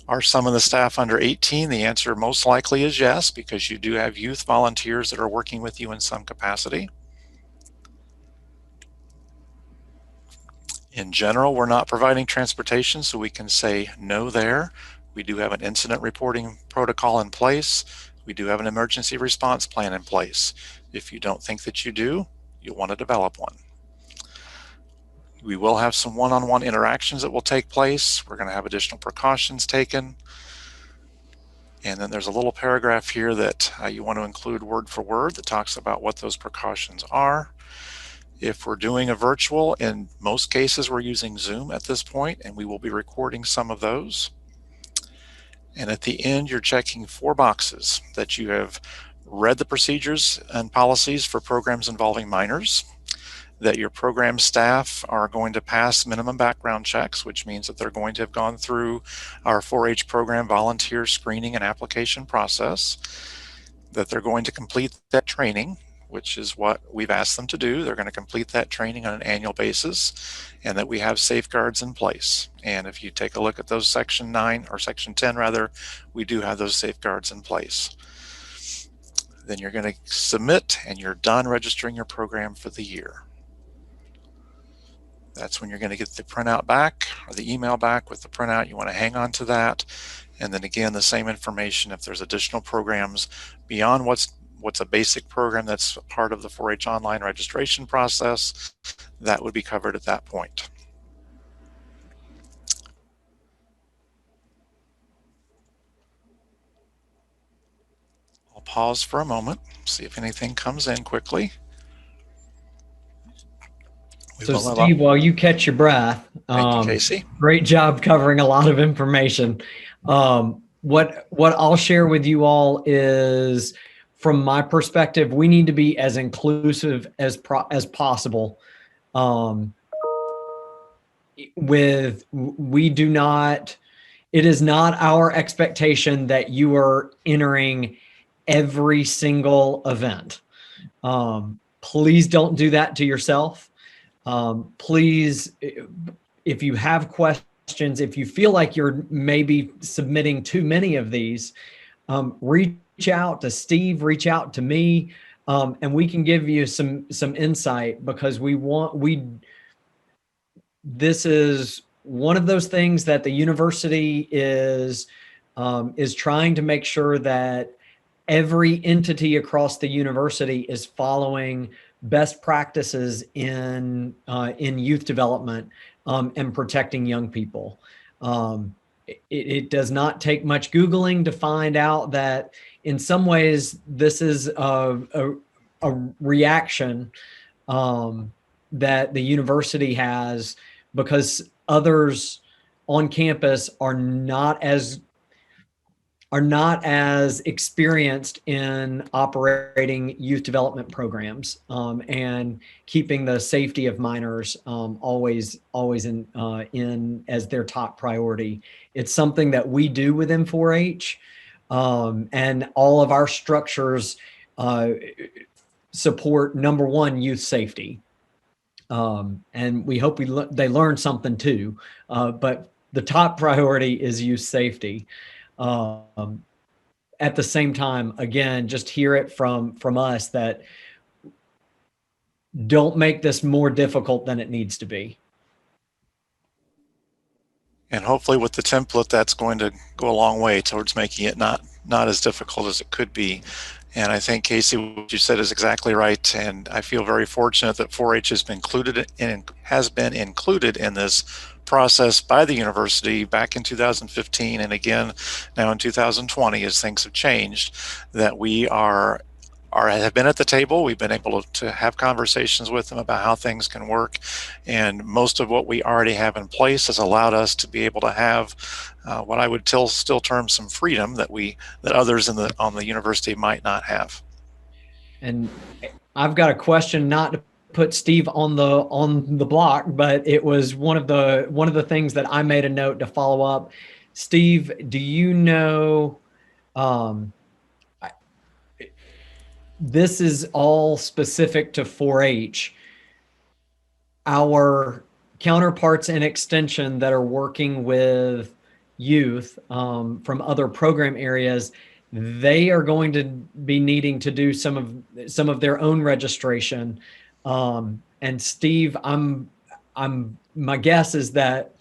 Are some of the staff under 18? The answer most likely is yes, because you do have youth volunteers that are working with you in some capacity. In general, we're not providing transportation, so we can say no there. We do have an incident reporting protocol in place. We do have an emergency response plan in place. If you don't think that you do, you'll want to develop one. We will have some one-on-one interactions that will take place. We're going to have additional precautions taken. And then there's a little paragraph here that you want to include word for word that talks about what those precautions are. If we're doing a virtual, in most cases we're using Zoom at this point, and we will be recording some of those. And at the end, you're checking 4 boxes: that you have read the procedures and policies for programs involving minors, that your program staff are going to pass minimum background checks, which means that they're going to have gone through our 4-H program volunteer screening and application process, that they're going to complete that training, which is what we've asked them to do. They're going to complete that training on an annual basis, and that we have safeguards in place. And if you take a look at those Section 9, or Section 10 rather, we do have those safeguards in place. Then you're going to submit, and you're done registering your program for the year. That's when you're going to get the printout back, or the email back with the printout. You want to hang on to that. And then again, the same information. If there's additional programs beyond what's a basic program that's part of the 4-H online registration process, that would be covered at that point. I'll pause for a moment, see if anything comes in quickly. So Steve, while you catch your breath, thank you, Casey. Great job covering a lot of information. What I'll share with you all is, from my perspective, we need to be as inclusive as possible. It is not our expectation that you are entering every single event. Please don't do that to yourself. Please, if you have questions, if you feel like you're maybe submitting too many of these, reach out to Steve, reach out to me, and we can give you some insight, because this is one of those things that the university is trying to make sure that every entity across the university is following best practices in youth development and protecting young people. It does not take much Googling to find out that in some ways this is a reaction that the university has, because others on campus are not as experienced in operating youth development programs and keeping the safety of minors always in as their top priority. It's something that we do within 4-H, and all of our structures support, number one, youth safety. And we hope they learn something too, but the top priority is youth safety. At the same time, again, just hear it from us that don't make this more difficult than it needs to be. And hopefully with the template, that's going to go a long way towards making it not as difficult as it could be. And I think, Casey, what you said is exactly right. And I feel very fortunate that 4-H has been included in this process by the university back in 2015, and again now in 2020, as things have changed, that we are have been at the table. We've been able to have conversations with them about how things can work, and most of what we already have in place has allowed us to be able to have what I would still term some freedom that others on the university might not have. And I've got a question, not to put Steve on the block, but it was one of the things that I made a note to follow up. Steve, do you know? This is all specific to 4-H. Our counterparts in Extension that are working with youth from other program areas, they are going to be needing to do some of their own registration. And Steve, my guess is that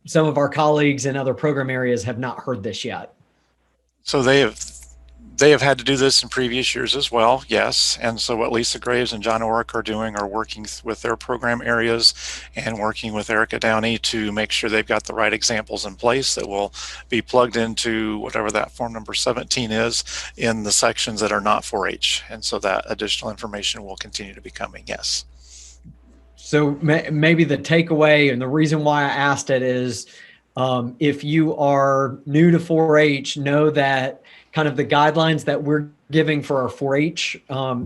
some of our colleagues in other program areas have not heard this yet. So they have had to do this in previous years as well, yes. And so what Lisa Graves and John Orick are doing are working with their program areas and working with Erica Downey to make sure they've got the right examples in place that will be plugged into whatever that form number 17 is in the sections that are not 4-H. And so that additional information will continue to be coming, yes. So maybe the takeaway and the reason why I asked it is if you are new to 4-H, know that kind of the guidelines that we're giving for our 4-H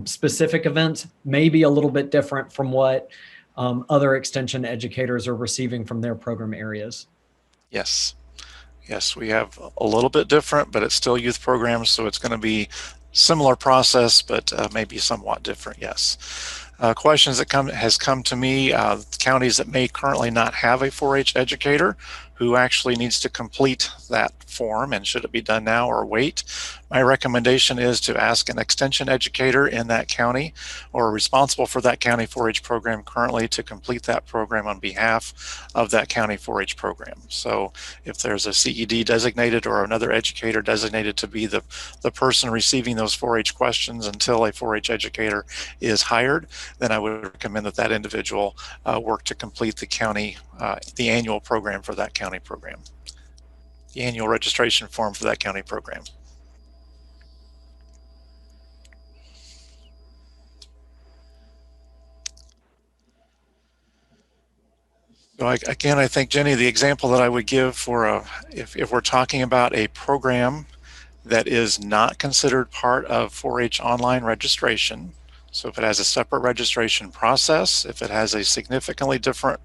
specific events may be a little bit different from what other extension educators are receiving from their program areas. Yes. Yes, we have a little bit different, but it's still youth programs, so it's going to be similar process, but maybe somewhat different, yes. Questions that has come to me, counties that may currently not have a 4-H educator who actually needs to complete that form, and should it be done now or wait? My recommendation is to ask an extension educator in that county or responsible for that county 4-H program currently to complete that program on behalf of that county 4-H program. So if there's a CED designated or another educator designated to be the person receiving those 4-H questions until a 4-H educator is hired, then I would recommend that that individual work to complete the county, the annual program for that county program, the annual registration form for that county program. So again, I think, Jenny, the example that I would give for if we're talking about a program that is not considered part of 4-H online registration, so if it has a separate registration process, if it has a significantly different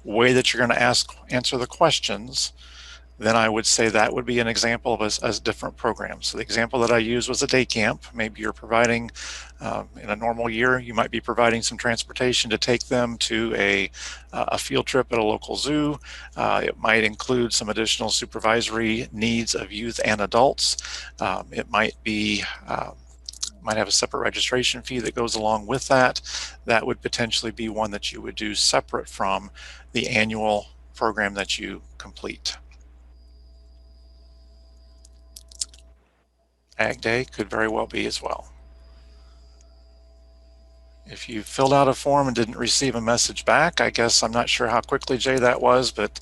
way that you're going to answer the questions, then I would say that would be an example of a different program. So the example that I used was a day camp. Maybe you're providing, in a normal year, you might be providing some transportation to take them to a field trip at a local zoo. It might include some additional supervisory needs of youth and adults. It might be might have a separate registration fee that goes along with that. That would potentially be one that you would do separate from the annual program that you complete. Ag Day could very well be as well. If you filled out a form and didn't receive a message back, I guess I'm not sure how quickly, Jay, that was, but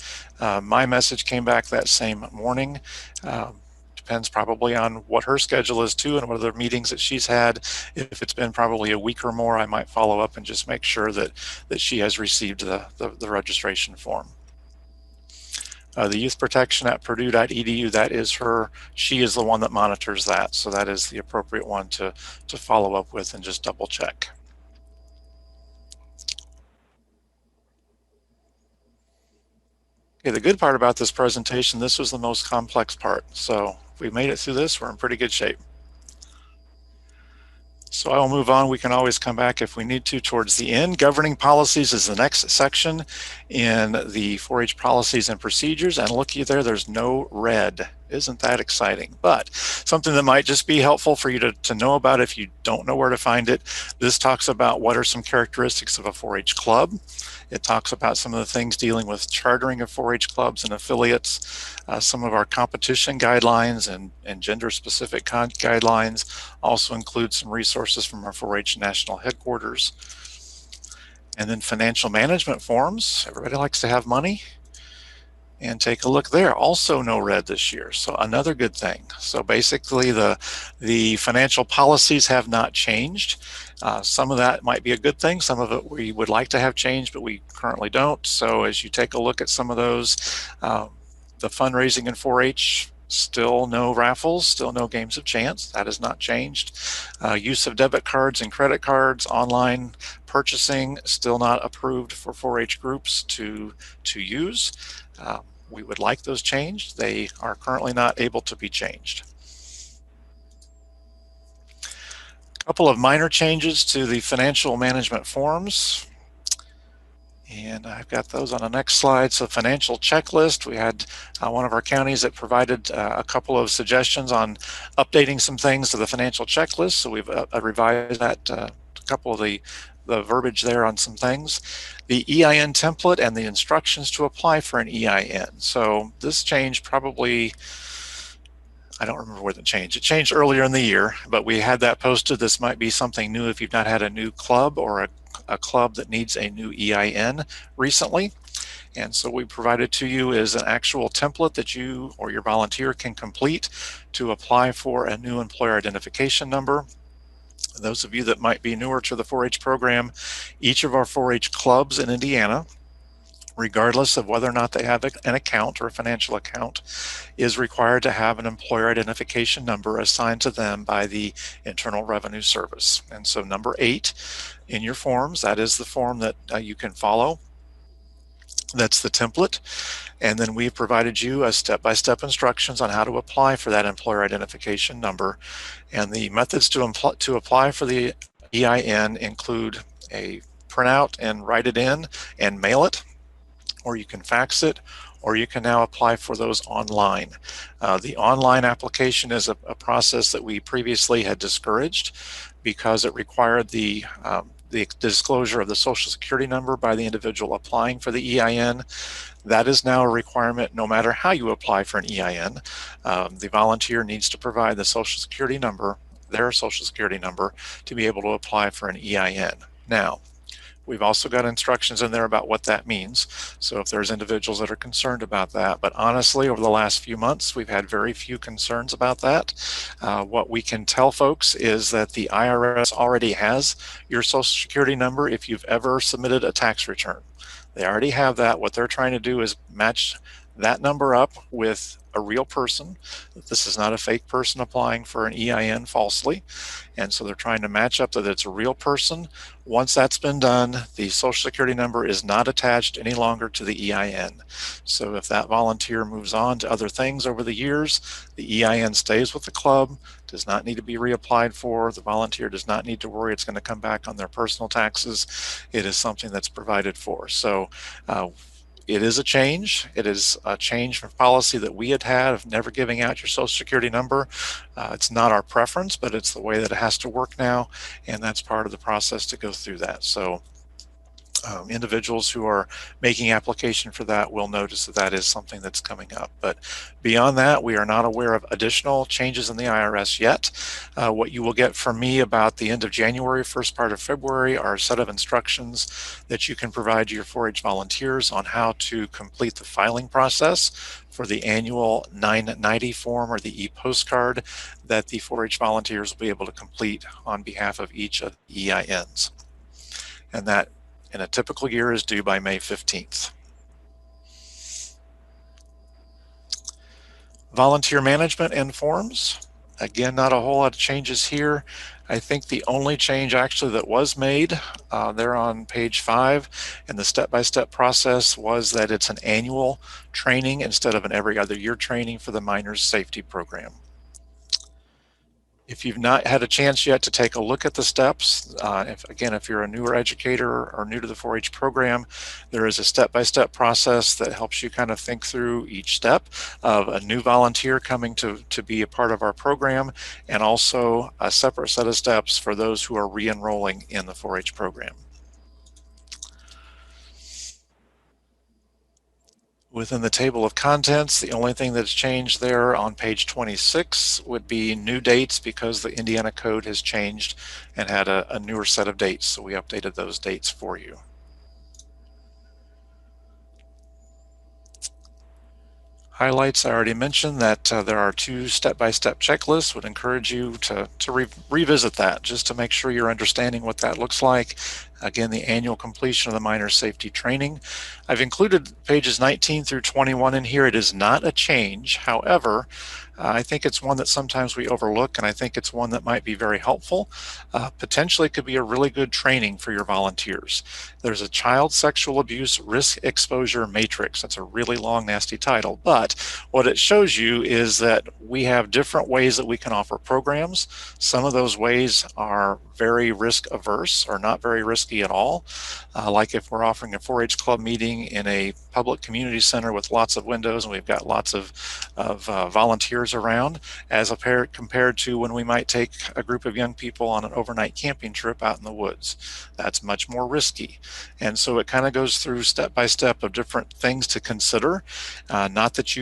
my message came back that same morning. Depends probably on what her schedule is too and what other meetings that she's had. If it's been probably a week or more, I might follow up and just make sure that she has received the registration form. The youth protection at purdue.edu, that is her, she is the one that monitors that. So that is the appropriate one to follow up with and just double check. Okay, the good part about this presentation, this was the most complex part. So if we made it through this, we're in pretty good shape. So I will move on. We can always come back if we need to towards the end. Governing policies is the next section in the 4-H policies and procedures. And looky there, there's no red. Isn't that exciting? But something that might just be helpful for you to know about if you don't know where to find it. This talks about what are some characteristics of a 4-H club. It talks about some of the things dealing with chartering of 4-H clubs and affiliates, some of our competition guidelines and gender-specific guidelines. Also include some resources from our 4-H national headquarters. And then financial management forms. Everybody likes to have money. And take a look there, also no red this year, so another good thing. So basically the financial policies have not changed. Some of that might be a good thing, some of it we would like to have changed, but we currently don't. So as you take a look at some of those, the fundraising in 4-H, still no raffles, still no games of chance. That has not changed. Use of debit cards and credit cards, online purchasing, still not approved for 4-H groups to use. We would like those changed. They are currently not able to be changed. A couple of minor changes to the financial management forms. And I've got those on the next slide. So financial checklist, we had one of our counties that provided a couple of suggestions on updating some things to the financial checklist. So we've revised that, a couple of the verbiage there on some things. The EIN template and the instructions to apply for an EIN. So this change probably, I don't remember where it changed. It changed earlier in the year, but we had that posted. This might be something new if you've not had a new club or a club that needs a new EIN recently. And so we provided to you is an actual template that you or your volunteer can complete to apply for a new employer identification number. Those of you that might be newer to the 4-H program, each of our 4-H clubs in Indiana, regardless of whether or not they have an account or a financial account, is required to have an employer identification number assigned to them by the Internal Revenue Service. And so number 8 in your forms, that is the form that you can follow. That's the template. And then we've provided you a step-by-step instructions on how to apply for that employer identification number. And the methods to apply for the EIN include a printout and write it in and mail it, or you can fax it, or you can now apply for those online. The online application is a process that we previously had discouraged because it required the disclosure of the Social Security number by the individual applying for the EIN. That is now a requirement no matter how you apply for an EIN. The volunteer needs to provide the Social Security number, their Social Security number, to be able to apply for an EIN. Now, we've also got instructions in there about what that means. So if there's individuals that are concerned about that, but honestly, over the last few months, we've had very few concerns about that. What we can tell folks is that the IRS already has your Social Security number if you've ever submitted a tax return. They already have that. What they're trying to do is match that number up with a real person. This is not a fake person applying for an EIN falsely. And so they're trying to match up that it's a real person. Once that's been done, the Social Security number is not attached any longer to the EIN. So if that volunteer moves on to other things over the years, the EIN stays with the club, does not need to be reapplied for. The volunteer does not need to worry it's going to come back on their personal taxes. It is something that's provided for. So it is a change. It is a change from policy that we had of never giving out your Social Security number. It's not our preference, but it's the way that it has to work now, and that's part of the process to go through that. So individuals who are making application for that will notice that that is something that's coming up. But beyond that, we are not aware of additional changes in the IRS yet. What you will get from me about the end of January, first part of February, are a set of instructions that you can provide to your 4-H volunteers on how to complete the filing process for the annual 990 form or the e-postcard that the 4-H volunteers will be able to complete on behalf of each of the EINs. And that in a typical year is due by May 15th. Volunteer management and forms. Again, not a whole lot of changes here. I think the only change actually that was made there on page 5 in the step-by-step process was that it's an annual training instead of an every other year training for the miners safety program. If you've not had a chance yet to take a look at the steps, if you're a newer educator or new to the 4-H program, there is a step-by-step process that helps you kind of think through each step of a new volunteer coming to be a part of our program, and also a separate set of steps for those who are re-enrolling in the 4-H program. Within the table of contents, the only thing that's changed there on page 26 would be new dates because the Indiana code has changed and had a newer set of dates, so we updated those dates for you. highlights, I already mentioned that there are 2 step-by-step checklists. Would encourage you to revisit that just to make sure you're understanding what that looks like. Again, the annual completion of the minor safety training. I've included pages 19 through 21 in here. It is not a change. However, I think it's one that sometimes we overlook, and I think it's one that might be very helpful. Potentially could be a really good training for your volunteers. There's a child sexual abuse risk exposure matrix. That's a really long, nasty title, but what it shows you is that we have different ways that we can offer programs. Some of those ways are very risk averse or not very risky at all. Like if we're offering a 4-H club meeting in a public community center with lots of windows and we've got lots of volunteers around, as compared to when we might take a group of young people on an overnight camping trip out in the woods. That's much more risky. And so it kind of goes through step by step of different things to consider. Not that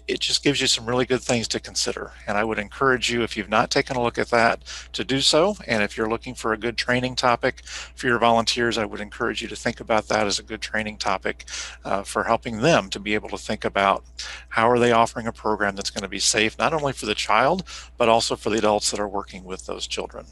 it just gives you some really good things to consider. And I would encourage you, if you've not taken a look at that, to do so. And if you're looking for a good training topic for your volunteers, I would encourage you to think about that as a good training topic for helping them to be able to think about how are they offering a program that's going to be safe, not only for the child, but also for the adults that are working with those children.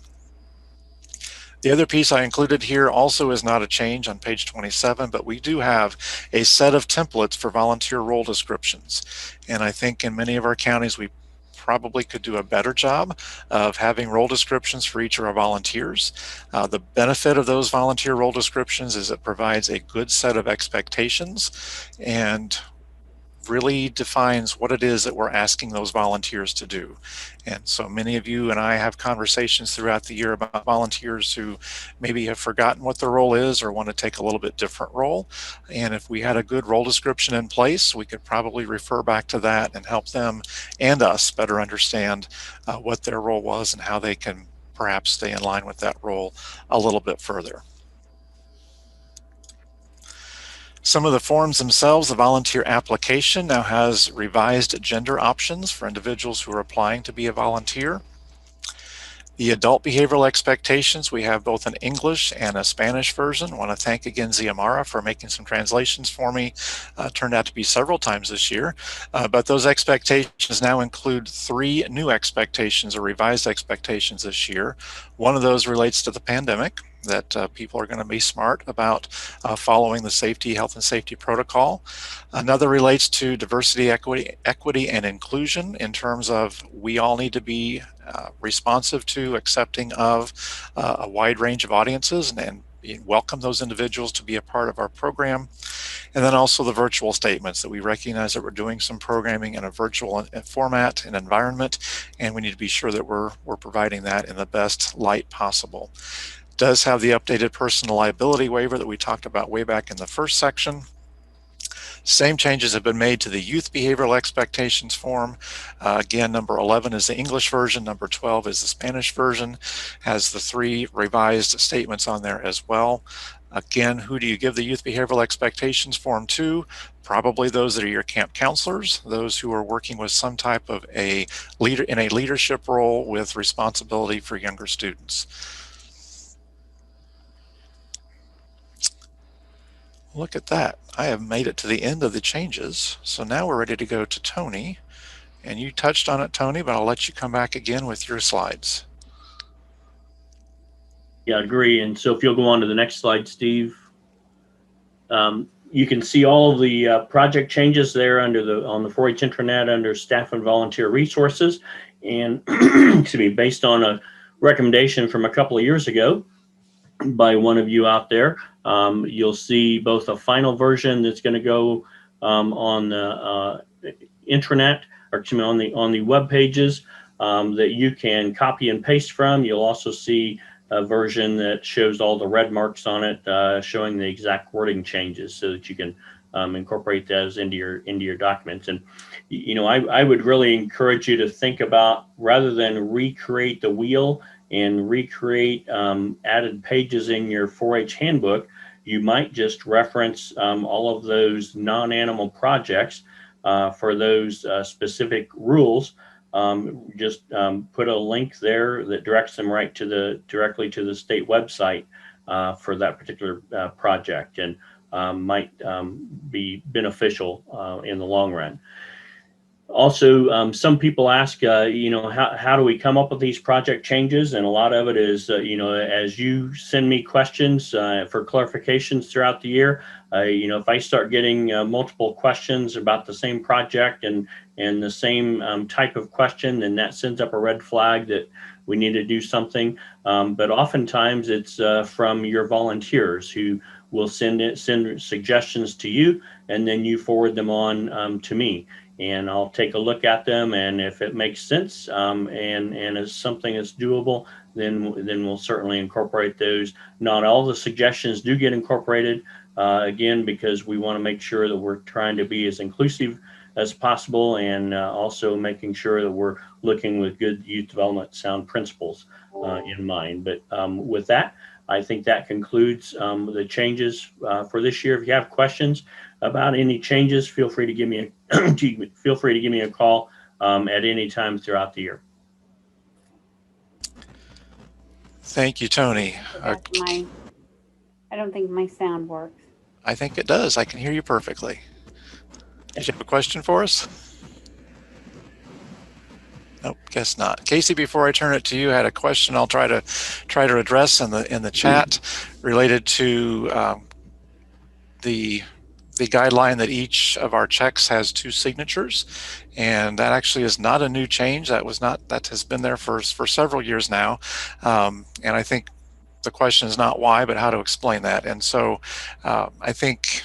The other piece I included here also is not a change on page 27, but we do have a set of templates for volunteer role descriptions. And I think in many of our counties, we probably could do a better job of having role descriptions for each of our volunteers. The benefit of those volunteer role descriptions is it provides a good set of expectations and really defines what it is that we're asking those volunteers to do. And so many of you and I have conversations throughout the year about volunteers who maybe have forgotten what their role is or want to take a little bit different role. And if we had a good role description in place, we could probably refer back to that and help them and us better understand what their role was and how they can perhaps stay in line with that role a little bit further. Some of the forms themselves, the volunteer application now has revised gender options for individuals who are applying to be a volunteer. The adult behavioral expectations, we have both an English and a Spanish version. I want to thank again Ziamara for making some translations for me. Turned out to be several times this year. But those expectations now include 3 new expectations or revised expectations this year. One of those relates to the pandemic, that people are going to be smart about following the health and safety protocol. Another relates to diversity, equity, and inclusion in terms of we all need to be responsive to, accepting of a wide range of audiences and welcome those individuals to be a part of our program. And then also the virtual statements, that we recognize that we're doing some programming in a virtual format and environment, and we need to be sure that we're providing that in the best light possible. Does have the updated personal liability waiver that we talked about way back in the first section. Same changes have been made to the youth behavioral expectations form. Again, number 11 is the English version, number 12 is the Spanish version, has the 3 revised statements on there as well. Again, who do you give the youth behavioral expectations form to? Probably those that are your camp counselors, those who are working with some type of a leader in a leadership role with responsibility for younger students. Look at that. I have made it to the end of the changes. So now we're ready to go to Tony. And you touched on it, Tony, but I'll let you come back again with your slides. Yeah, I agree. And so if you'll go on to the next slide, Steve, you can see all of the project changes there on the 4-H intranet under staff and volunteer resources. And excuse me, based on a recommendation from a couple of years ago by one of you out there, you'll see both a final version that's going to go on the intranet, or excuse me, on the web pages that you can copy and paste from. You'll also see a version that shows all the red marks on it, showing the exact wording changes, so that you can incorporate those into your documents. And you know, I would really encourage you to think about, rather than recreate the wheel and recreate added pages in your 4-H handbook, you might just reference all of those non-animal projects for those specific rules. Just put a link there that directs them directly to the state website for that particular project. And might be beneficial in the long run. Also, some people ask, how do we come up with these project changes? And a lot of it is, as you send me questions for clarifications throughout the year, if I start getting multiple questions about the same project and the same type of question, then that sends up a red flag that we need to do something. But oftentimes it's from your volunteers who will send suggestions to you, and then you forward them on to me. And I'll take a look at them, and if it makes sense and is something that's doable, then we'll certainly incorporate those. Not all the suggestions do get incorporated, again, because we want to make sure that we're trying to be as inclusive as possible, and also making sure that we're looking with good youth development sound principles in mind. But with that, I think that concludes the changes for this year. If you have questions about any changes, feel free to give me a call at any time throughout the year. Thank you, Tony. I don't think my sound works. I think it does. I can hear you perfectly. Did you have a question for us? Nope, guess not. Casey, before I turn it to you, I had a question I'll try to address in the chat related to the guideline that each of our checks has 2 signatures, and that actually is not a new change. That has been there for several years now, and I think the question is not why, but how to explain that. And so I think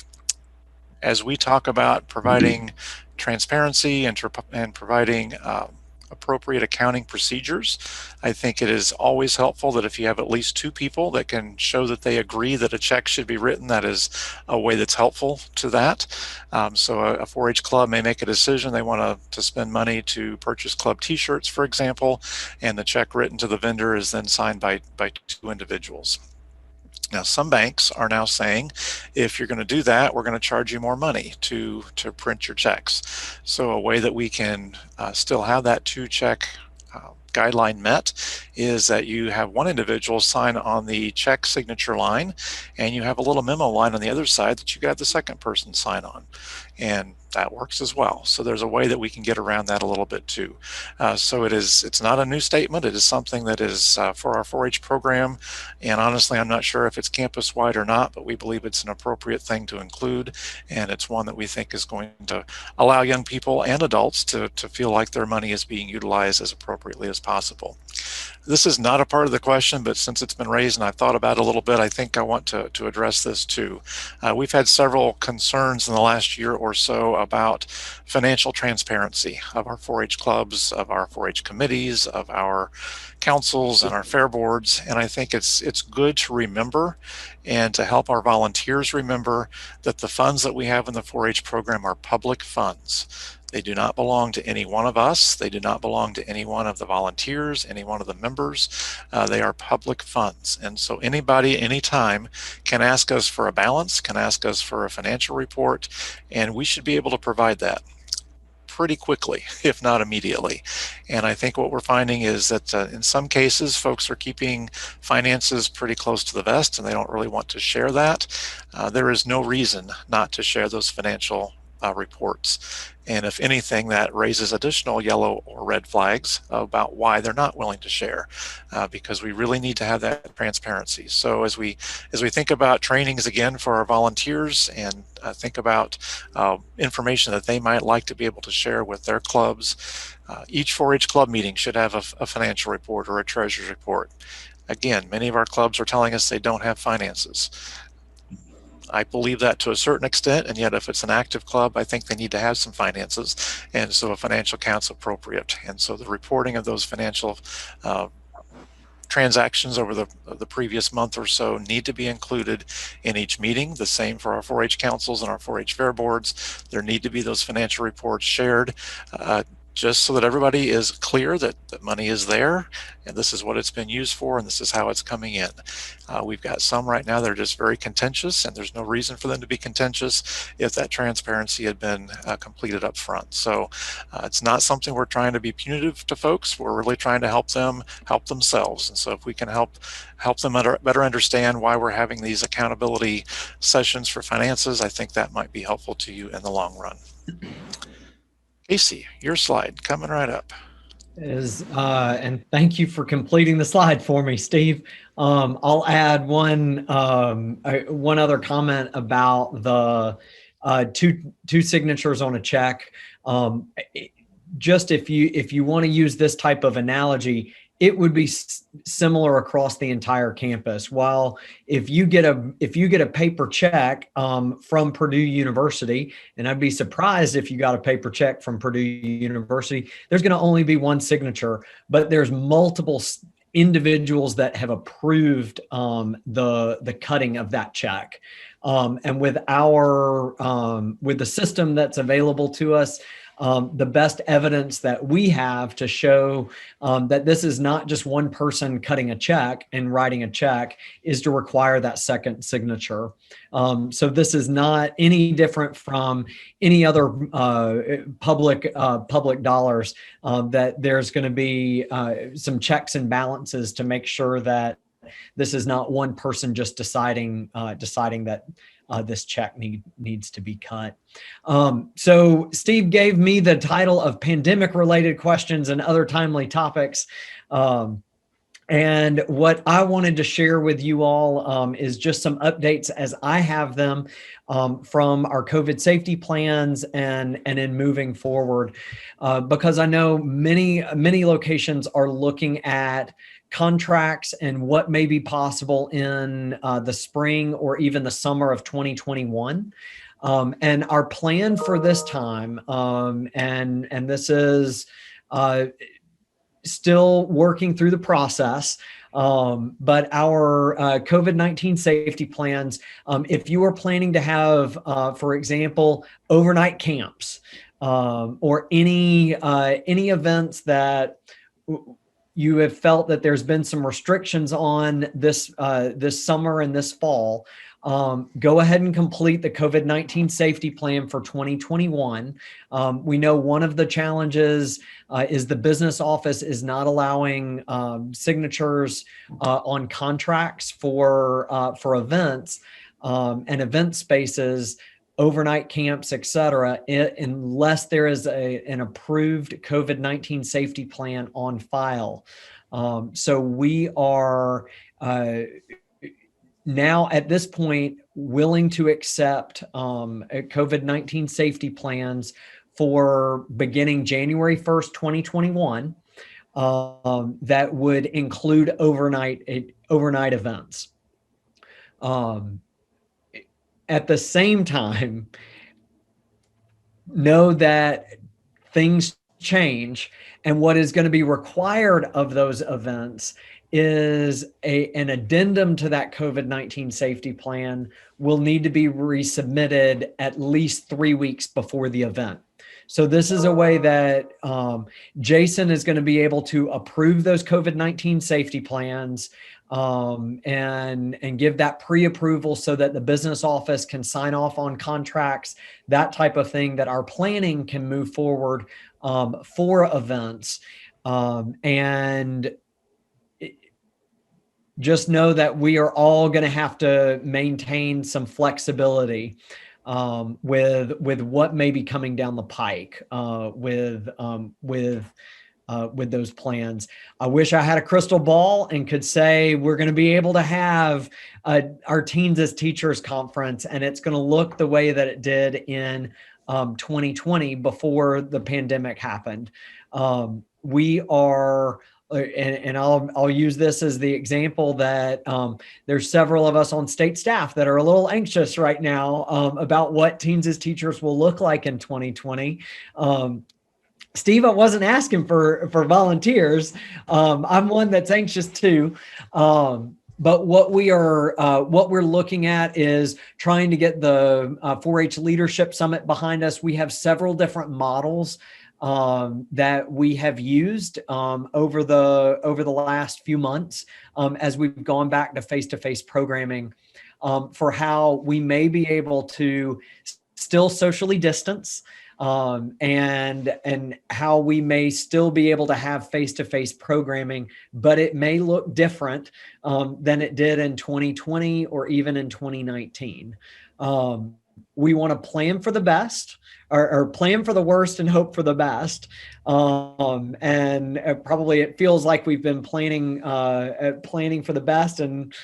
as we talk about providing transparency and providing appropriate accounting procedures, I think it is always helpful that if you have at least 2 people that can show that they agree that a check should be written, that is a way that's helpful to that. So a 4-H club may make a decision they want to spend money to purchase club t-shirts, for example, and the check written to the vendor is then signed by 2 individuals. Now, some banks are now saying, if you're going to do that, we're going to charge you more money to print your checks. So a way that we can still have that 2-check guideline met is that you have one individual sign on the check signature line, and you have a little memo line on the other side that you got the second person sign on, and that works as well. So there's a way that we can get around that a little bit too. So it's not a new statement. It is something that is for our 4-H program, and honestly, I'm not sure if it's campus-wide or not, but we believe it's an appropriate thing to include, and it's one that we think is going to allow young people and adults to feel like their money is being utilized as appropriately as possible. This is not a part of the question, but since it's been raised and I've thought about it a little bit, I think I want to address this too. We've had several concerns in the last year or so about financial transparency of our 4-H clubs, of our 4-H committees, of our councils and our fair boards, and I think it's good to remember and to help our volunteers remember that the funds that we have in the 4-H program are public funds. They do not belong to any one of us. They do not belong to any one of the volunteers, any one of the members. They are public funds. And so anybody, anytime, can ask us for a balance, can ask us for a financial report, and we should be able to provide that pretty quickly, if not immediately. And I think what we're finding is that in some cases, folks are keeping finances pretty close to the vest and they don't really want to share that. There is no reason not to share those financial reports. And if anything, that raises additional yellow or red flags about why they're not willing to share, because we really need to have that transparency. So as we think about trainings again for our volunteers and think about information that they might like to be able to share with their clubs, each 4-H club meeting should have a financial report or a treasurer's report. Again, many of our clubs are telling us they don't have finances. I believe that to a certain extent, and yet if it's an active club, I think they need to have some finances, and so a financial account's appropriate. And so the reporting of those financial transactions over the previous month or so need to be included in each meeting. The same for our 4-H councils and our 4-H fair boards. There need to be those financial reports shared. just so that everybody is clear that the money is there and this is what it's been used for and this is how it's coming in. We've got some right now that are just very contentious, and there's no reason for them to be contentious if that transparency had been completed up front. So it's not something we're trying to be punitive to folks. We're really trying to help them help themselves. And so if we can help them better understand why we're having these accountability sessions for finances, I think that might be helpful to you in the long run. Casey, your slide coming right up. And thank you for completing the slide for me, Steve. I'll add one other comment about the two signatures on a check. Just if you want to use this type of analogy, it would be similar across the entire campus. While if you get a paper check from Purdue University, and I'd be surprised if you got a paper check from Purdue University, there's going to only be one signature, but there's multiple individuals that have approved the cutting of that check. And with the system that's available to us, the best evidence that we have to show that this is not just one person cutting a check and writing a check is to require that second signature. So this is not any different from any other public dollars, that there's going to be some checks and balances to make sure that this is not one person just deciding that this check needs to be cut. So Steve gave me the title of pandemic related questions and other timely topics. And what I wanted to share with you all is just some updates as I have them from our COVID safety plans and in moving forward, because I know many locations are looking at contracts and what may be possible in the spring or even the summer of 2021. And our plan for this time, and this is still working through the process, but our COVID-19 safety plans, if you are planning to have, for example, overnight camps or any events that you have felt that there's been some restrictions on this summer and this fall, go ahead and complete the COVID-19 safety plan for 2021. We know one of the challenges is the business office is not allowing signatures on contracts for events and event spaces, overnight camps, et cetera, unless there is an approved COVID-19 safety plan on file. So we are now at this point willing to accept COVID-19 safety plans for beginning January 1st, 2021, that would include overnight events. At the same time, know that things change, and what is going to be required of those events is an addendum to that COVID-19 safety plan will need to be resubmitted at least 3 weeks before the event. So this is a way that Jason is going to be able to approve those COVID-19 safety plans and give that pre-approval so that the business office can sign off on contracts, that type of thing, that our planning can move forward for events. And just know that we are all going to have to maintain some flexibility with what may be coming down the pike with those plans. I wish I had a crystal ball and could say we're going to be able to have our Teens as Teachers conference, and it's going to look the way that it did in 2020 before the pandemic happened. We are, and I'll use this as the example that there's several of us on state staff that are a little anxious right now about what Teens as Teachers will look like in 2020. Steve, I wasn't asking for volunteers. I'm one that's anxious too. But what we're looking at is trying to get the 4-H Leadership Summit behind us. We have several different models that we have used over the last few months as we've gone back to face-to-face programming for how we may be able to still socially distance and how we may still be able to have face-to-face programming, but it may look different than it did in 2020 or even in 2019. We want to plan for the best or plan for the worst and hope for the best. And probably it feels like we've been planning for the best and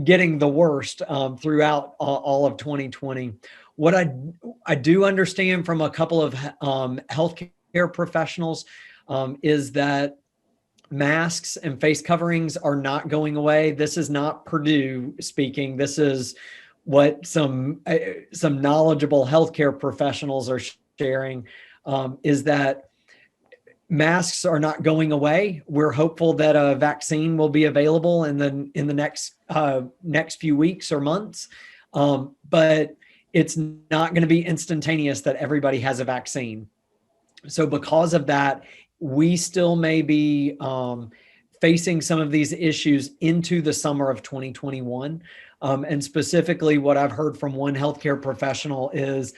getting the worst throughout all of 2020. What I do understand from a couple of healthcare professionals is that masks and face coverings are not going away. This is not Purdue speaking. This is what some knowledgeable healthcare professionals are sharing, is that masks are not going away. We're hopeful that a vaccine will be available in the next few weeks or months, but it's not going to be instantaneous that everybody has a vaccine. So because of that, we still may be facing some of these issues into the summer of 2021. And specifically, what I've heard from one healthcare professional is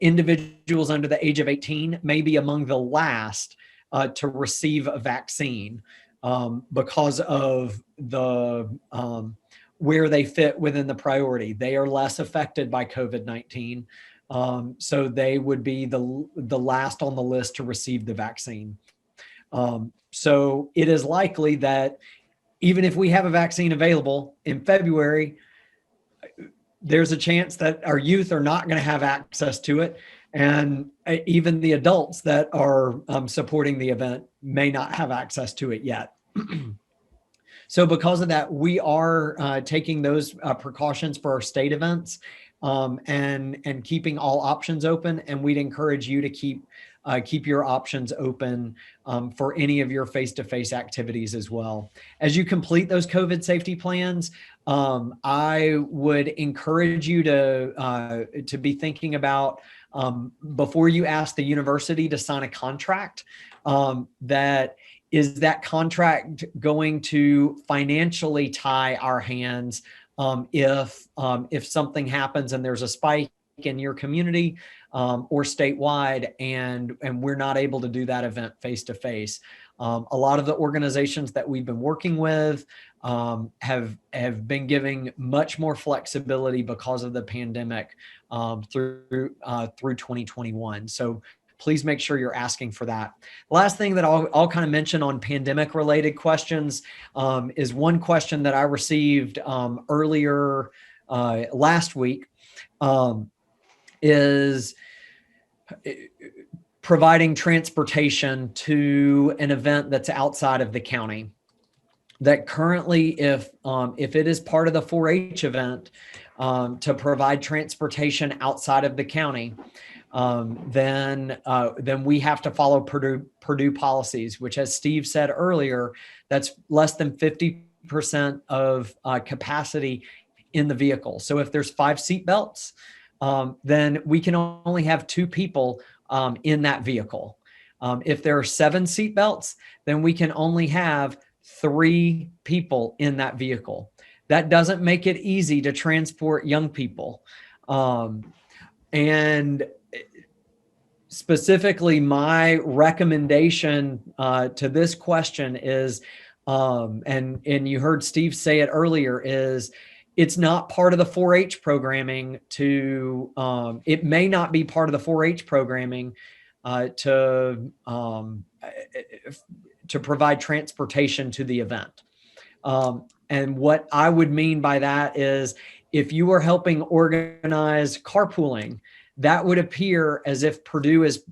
individuals under the age of 18 may be among the last to receive a vaccine because of the where they fit within the priority. They are less affected by COVID-19. So they would be the last on the list to receive the vaccine. So it is likely that even if we have a vaccine available in February, there's a chance that our youth are not going to have access to it. And even the adults that are supporting the event may not have access to it yet. So because of that, we are taking those precautions for our state events and keeping all options open. And we'd encourage you to keep your options open for any of your face-to-face activities as well. As you complete those COVID safety plans, I would encourage you to be thinking about before you ask the university to sign a contract, is that contract going to financially tie our hands if something happens and there's a spike in your community or statewide and we're not able to do that event face to face. A lot of the organizations that we've been working with have been giving much more flexibility because of the pandemic through 2021. So please make sure you're asking for that. Last thing that I'll kind of mention on pandemic related questions is one question that I received earlier last week is providing transportation to an event that's outside of the county. That currently, if it is part of the 4-H event, to provide transportation outside of the county, then we have to follow Purdue policies, which, as Steve said earlier, that's less than 50% of capacity in the vehicle. So if there's 5 seat belts, then we can only have 2 people in that vehicle. If there are 7 seat belts, then we can only have 3 people in that vehicle. That doesn't make it easy to transport young people. And specifically, my recommendation to this question is, and you heard Steve say it earlier, is it's not part of the 4-H programming it may not be part of the 4-H programming to provide transportation to the event. And what I would mean by that is if you are helping organize carpooling, that would appear as if Purdue is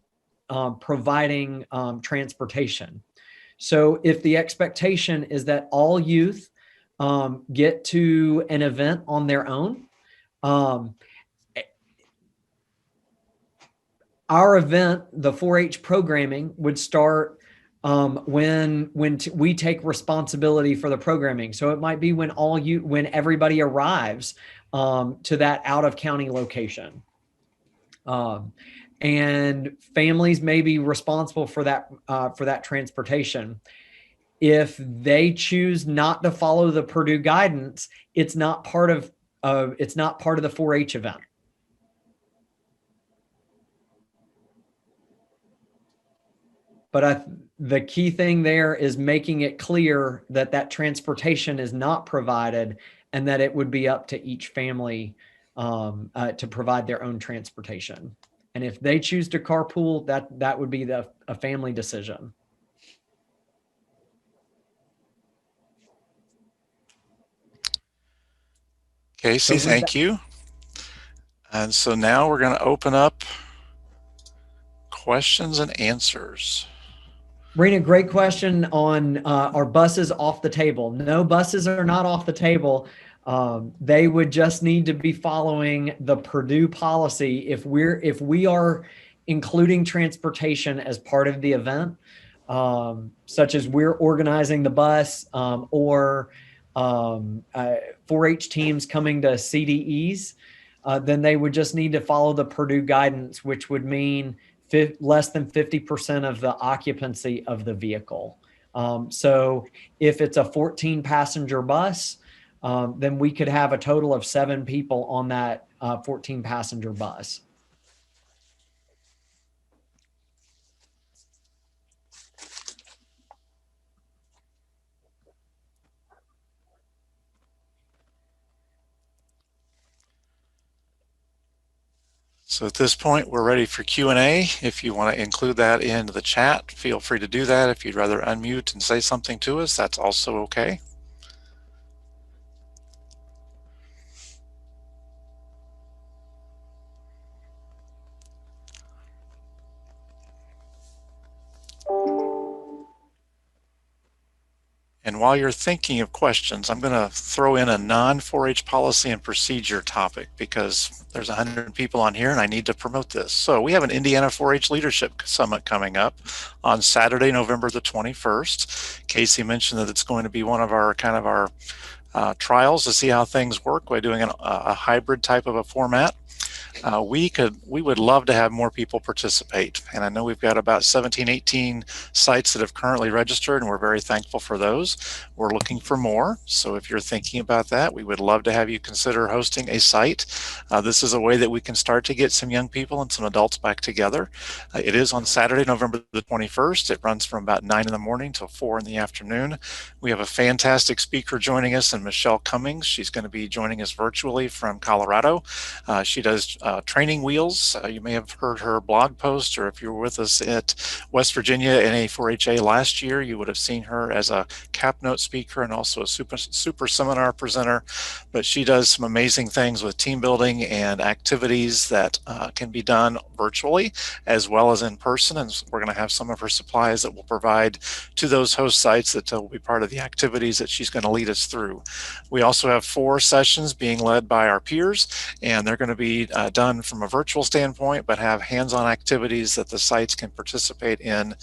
providing transportation. So if the expectation is that all youth get to an event on their own, our event, the 4-H programming, would start when we take responsibility for the programming. So it might be when everybody arrives to that out of county location. and families may be responsible for that transportation. If they choose not to follow the Purdue guidance, it's not part of the 4-H event. But the key thing there is making it clear that that transportation is not provided, and that it would be up to each family to provide their own transportation. And if they choose to carpool, that would be a family decision. Casey, thank you. And so now we're going to open up questions and answers. Rena, great question on are buses off the table? No, buses are not off the table. They would just need to be following the Purdue policy. If we are including transportation as part of the event, such as we're organizing the bus or 4-H teams coming to CDEs, then they would just need to follow the Purdue guidance, which would mean less than 50% of the occupancy of the vehicle. So if it's a 14-passenger bus, then we could have a total of 7 people on that 14-passenger bus. So at this point, we're ready for Q&A. If you want to include that in the chat, feel free to do that. If you'd rather unmute and say something to us, that's also okay. And while you're thinking of questions, I'm going to throw in a non-4-H policy and procedure topic because there's 100 people on here and I need to promote this. So we have an Indiana 4-H Leadership Summit coming up on Saturday, November the 21st. Casey mentioned that it's going to be one of our trials to see how things work by doing a hybrid type of a format. We would love to have more people participate, and I know we've got about 17, 18 sites that have currently registered, and we're very thankful for those. We're looking for more, so if you're thinking about that, we would love to have you consider hosting a site. This is a way that we can start to get some young people and some adults back together. It is on Saturday, November the 21st. It runs from about 9 in the morning till 4 in the afternoon. We have a fantastic speaker joining us, and Michelle Cummings. She's going to be joining us virtually from Colorado. She does training wheels. You may have heard her blog post, or if you were with us at West Virginia NA4HA last year, you would have seen her as a cap note speaker and also a super seminar presenter. But she does some amazing things with team building and activities that can be done virtually as well as in person. And we're going to have some of her supplies that we'll provide to those host sites that will be part of the activities that she's going to lead us through. We also have 4 sessions being led by our peers, and they're going to be done from a virtual standpoint, but have hands-on activities that the sites can participate in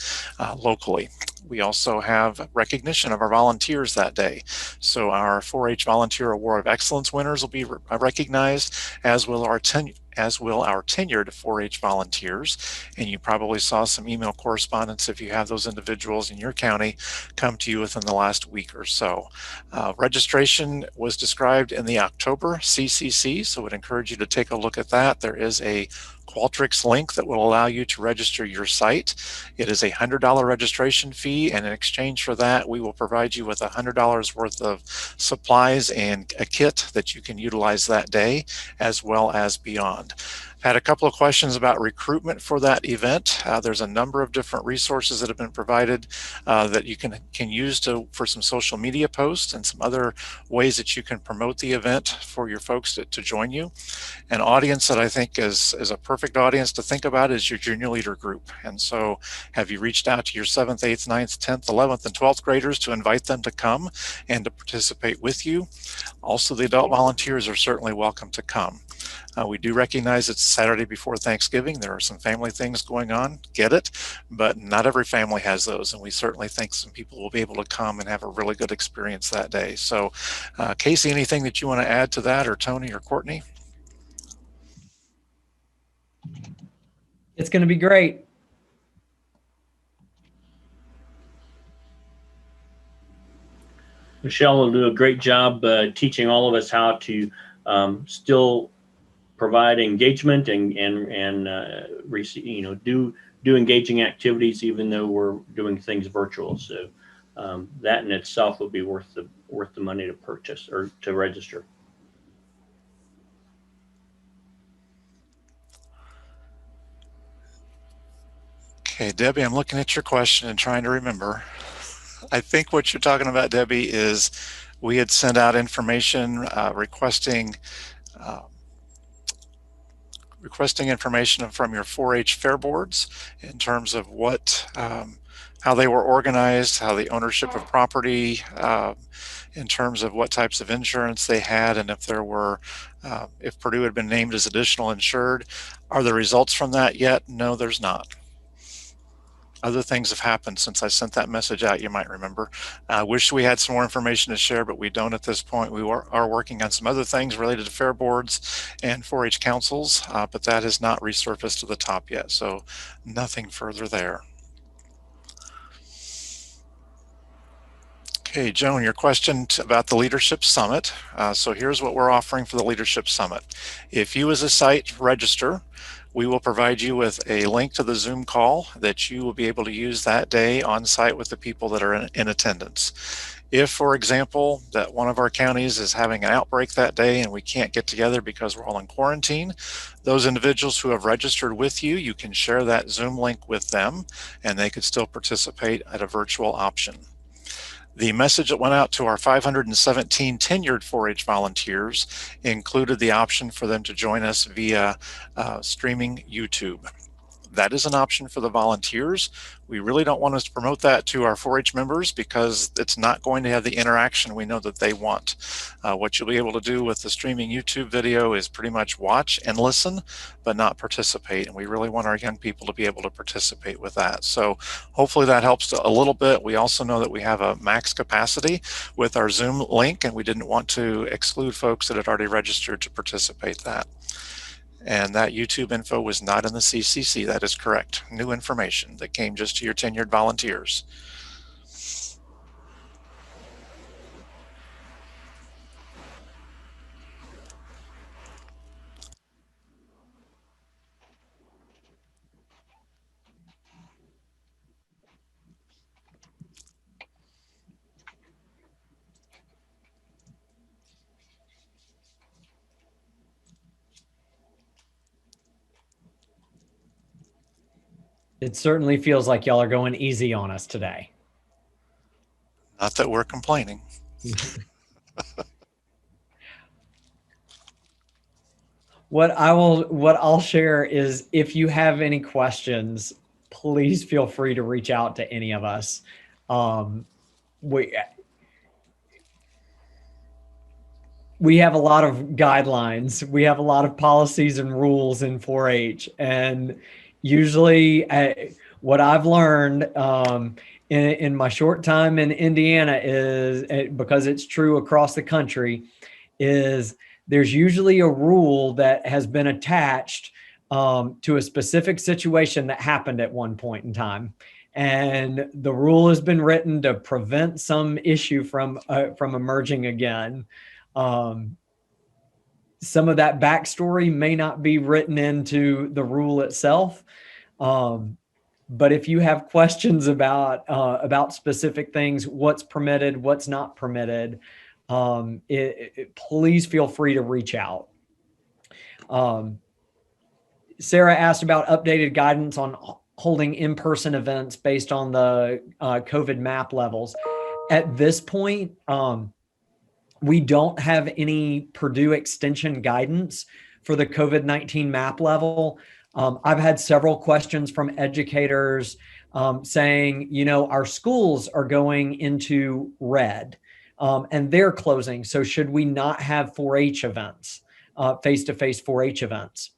locally. We also have recognition of our volunteers that day. So our 4-H Volunteer Award of Excellence winners will be recognized, as will our tenured 4-H volunteers. And you probably saw some email correspondence if you have those individuals in your county come to you within the last week or so. Registration was described in the October CCC, so I would encourage you to take a look at that. There is a Qualtrics link that will allow you to register your site. It is a $100 registration fee, and in exchange for that, we will provide you with $100 worth of supplies and a kit that you can utilize that day as well as beyond. I've had a couple of questions about recruitment for that event. There's a number of different resources that have been provided that you can use for some social media posts and some other ways that you can promote the event for your folks to join you. An audience that I think is a perfect audience to think about is your junior leader group. And so have you reached out to your 7th, 8th, 9th, 10th, 11th, and 12th graders to invite them to come and to participate with you? Also, the adult volunteers are certainly welcome to come. We do recognize it's Saturday before Thanksgiving. There are some family things going on, get it, but not every family has those, and we certainly think some people will be able to come and have a really good experience that day. So, Casey, anything that you want to add to that, or Tony or Courtney? It's going to be great. Michelle will do a great job teaching all of us how to still provide engagement and do engaging activities even though we're doing things virtual. So that in itself will be worth the money to purchase or to register. Okay, Debbie, I'm looking at your question and trying to remember. I think what you're talking about, Debbie, is we had sent out information requesting information from your 4-H fair boards in terms of what, how they were organized, how the ownership of property, in terms of what types of insurance they had, and if there were, if Purdue had been named as additional insured. Are the results from that yet? No, there's not. Other things have happened since I sent that message out, you might remember. I wish we had some more information to share, but we don't at this point. We are working on some other things related to fair boards and 4-H councils, but that has not resurfaced to the top yet, so nothing further there. Okay, Joan, your question about the Leadership Summit. So here's what we're offering for the Leadership Summit. If you as a site register, we will provide you with a link to the Zoom call that you will be able to use that day on site with the people that are in attendance. If, for example, that one of our counties is having an outbreak that day and we can't get together because we're all in quarantine, those individuals who have registered with you, you can share that Zoom link with them and they could still participate at a virtual option. The message that went out to our 517 tenured 4-H volunteers included the option for them to join us via streaming YouTube. That is an option for the volunteers. We really don't want us to promote that to our 4-H members because it's not going to have the interaction we know that they want. What you'll be able to do with the streaming YouTube video is pretty much watch and listen, but not participate. And we really want our young people to be able to participate with that. So hopefully that helps a little bit. We also know that we have a max capacity with our Zoom link, and we didn't want to exclude folks that had already registered to participate that. And that YouTube info was not in the CCC. That is correct. New information that came just to your tenured volunteers. It certainly feels like y'all are going easy on us today. Not that we're complaining. What I'll share is if you have any questions, please feel free to reach out to any of us. We have a lot of guidelines. We have a lot of policies and rules in 4-H, and usually what I've learned in my short time in Indiana is, because it's true across the country, is there's usually a rule that has been attached to a specific situation that happened at one point in time. And the rule has been written to prevent some issue from emerging again. Some of that backstory may not be written into the rule itself. But if you have questions about specific things, what's permitted, what's not permitted, please feel free to reach out. Sarah asked about updated guidance on holding in-person events based on the COVID map levels. At this point, we don't have any Purdue Extension guidance for the COVID-19 map level. I've had several questions from educators saying, you know, our schools are going into red and they're closing. So should we not have 4-H events, face-to-face 4-H events?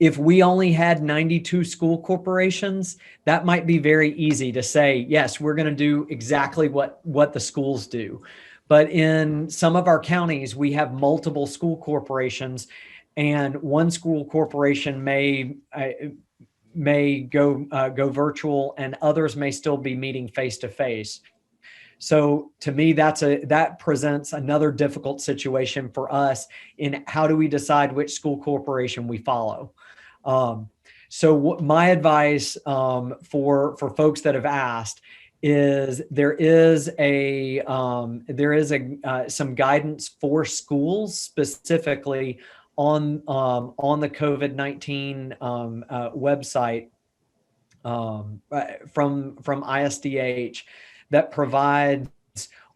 If we only had 92 school corporations, that might be very easy to say, yes, we're going to do exactly what the schools do. But in some of our counties, we have multiple school corporations, and one school corporation may may go virtual, and others may still be meeting face to face. So to me, that presents another difficult situation for us in how do we decide which school corporation we follow. So my advice for folks that have asked is there is some guidance for schools specifically on the COVID-19 website from ISDH that provides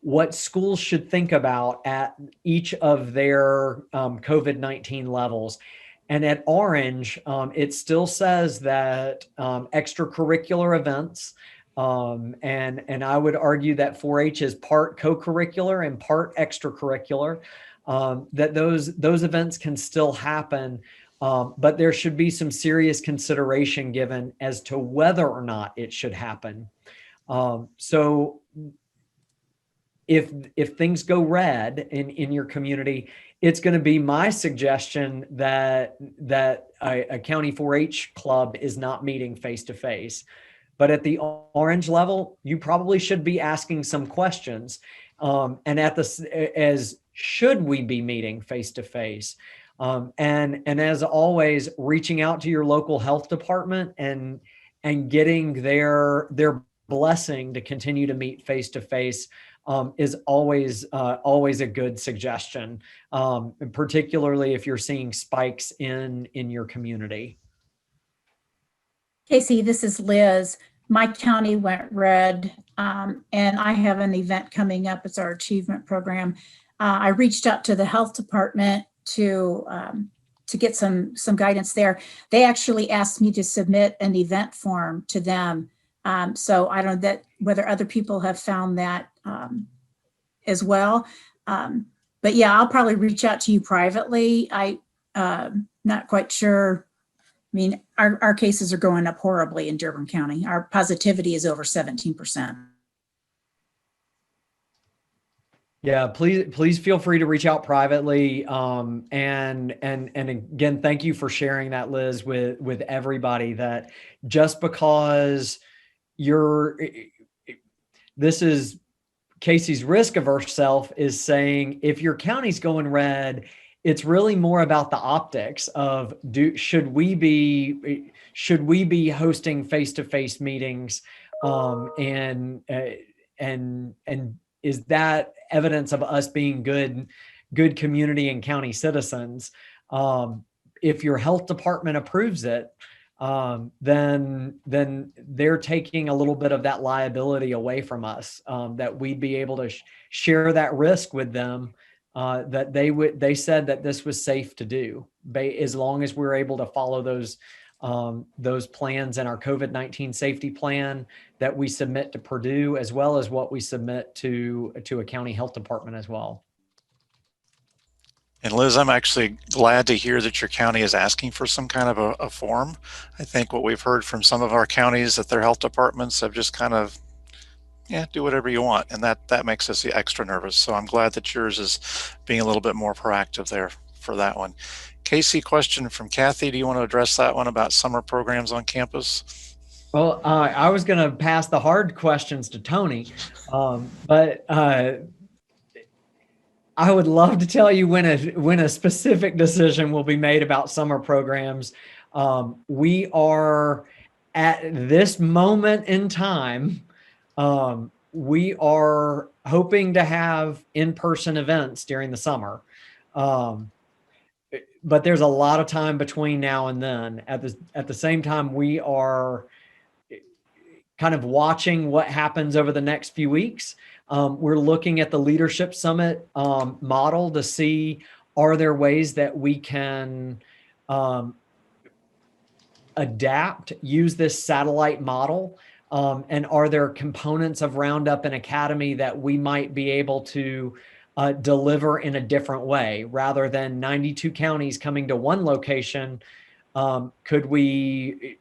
what schools should think about at each of their COVID-19 levels. And at Orange, it still says that extracurricular events, and I would argue that 4-H is part co-curricular and part extracurricular, that those events can still happen, but there should be some serious consideration given as to whether or not it should happen. So if things go red in your community, it's going to be my suggestion that a county 4-H club is not meeting face to face. But at the Orange level, you probably should be asking some questions. And as should we be meeting face to face? And as always, reaching out to your local health department and getting their blessing to continue to meet face to face is always a good suggestion, particularly if you're seeing spikes in your community. Casey, this is Liz. My county went red, and I have an event coming up. It's our achievement program. I reached out to the health department to get some guidance there. They actually asked me to submit an event form to them. So I don't know whether other people have found that as well. But yeah, I'll probably reach out to you privately. Not quite sure. I mean, our cases are going up horribly in Dearborn County. Our positivity is over 17%. Yeah, please feel free to reach out privately. And again, thank you for sharing that, Liz, with everybody, that just because this is Casey's risk averse self is saying, if your county's going red, it's really more about the optics of should we be hosting face-to-face meetings, and is that evidence of us being good community and county citizens? If your health department approves it, then they're taking a little bit of that liability away from us, that we'd be able to share that risk with them, that they said that this was safe to do, as long as we're able to follow those plans in our COVID-19 safety plan that we submit to Purdue, as well as what we submit to a county health department as well. And Liz, I'm actually glad to hear that your county is asking for some kind of a form. I think what we've heard from some of our counties that their health departments have just kind of, yeah, do whatever you want. And that makes us extra nervous. So I'm glad that yours is being a little bit more proactive there for that one. Casey, question from Kathy. Do you want to address that one about summer programs on campus? Well, I was going to pass the hard questions to Tony, but I would love to tell you when a specific decision will be made about summer programs. We are at this moment in time, we are hoping to have in-person events during the summer. But there's a lot of time between now and then. At the same time, we are kind of watching what happens over the next few weeks. We're looking at the Leadership Summit model to see, are there ways that we can adapt, use this satellite model, and are there components of Roundup and Academy that we might be able to deliver in a different way, rather than 92 counties coming to one location? Could we,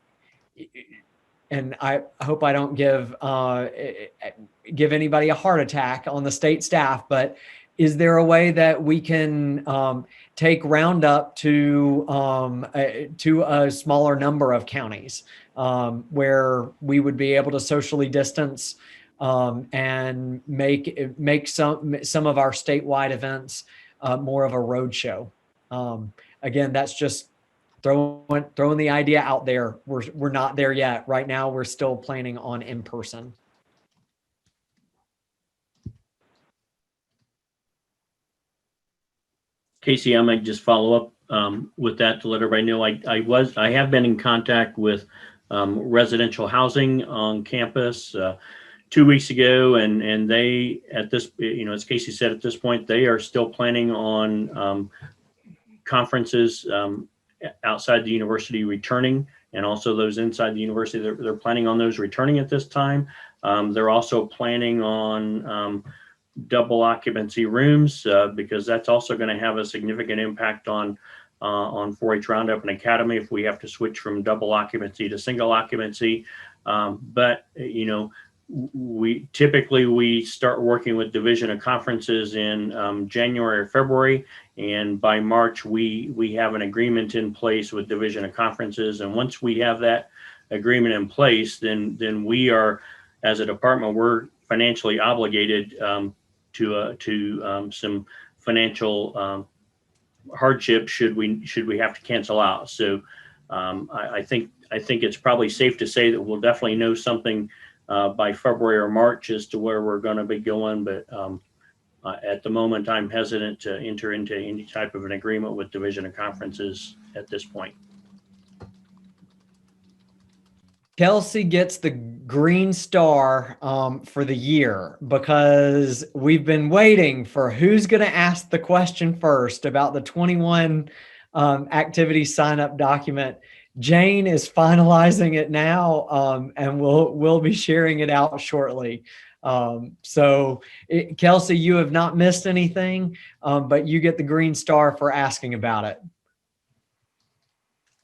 and I hope I don't give anybody a heart attack on the state staff, but is there a way that we can take Roundup to a smaller number of counties? where we would be able to socially distance and make some of our statewide events more of a road show. Again, that's just throwing the idea out there. We're not there yet. Right now, we're still planning on in person. Casey, I might just follow up with that to let everybody know. I have been in contact with residential housing on campus 2 weeks ago, and they at this, as Casey said, at this point they are still planning on conferences outside the university returning, and also those inside the university. They're planning on those returning at this time. They're also planning on double occupancy rooms because that's also going to have a significant impact on 4-H Roundup and Academy if we have to switch from double occupancy to single occupancy. But we typically start working with Division of Conferences in January or February, and by March we have an agreement in place with Division of Conferences. And once we have that agreement in place, then we are, as a department, we're financially obligated to some financial hardship should we have to cancel out. So I think it's probably safe to say that we'll definitely know something by February or March as to where we're going to be going. But at the moment, I'm hesitant to enter into any type of an agreement with Division of Conferences at this point. Kelsey gets the green star for the year because we've been waiting for who's going to ask the question first about the 21 activity sign-up document. Jane is finalizing it now, and we'll be sharing it out shortly. Kelsey, you have not missed anything, but you get the green star for asking about it.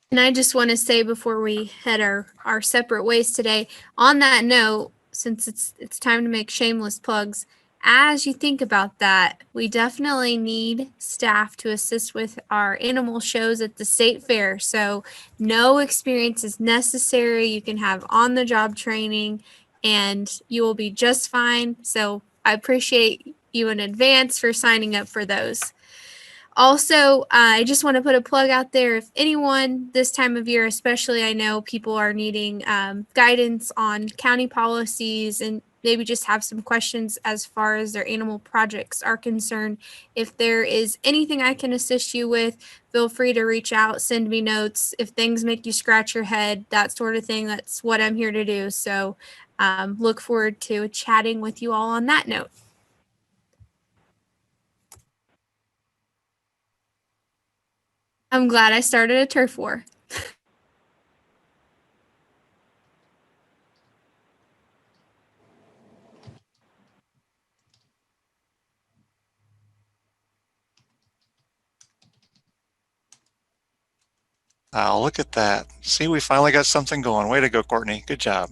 And I just want to say before we head our separate ways today, on that note, since it's time to make shameless plugs, as you think about that, we definitely need staff to assist with our animal shows at the state fair. So no experience is necessary. You can have on-the-job training and you will be just fine. So I appreciate you in advance for signing up for those. Also, I just want to put a plug out there. If anyone this time of year, especially, I know people are needing guidance on county policies and maybe just have some questions as far as their animal projects are concerned. If there is anything I can assist you with, feel free to reach out, send me notes. If things make you scratch your head, that sort of thing, that's what I'm here to do. So look forward to chatting with you all on that note. I'm glad I started a turf war. Oh, look at that. See, we finally got something going. Way to go, Courtney. Good job.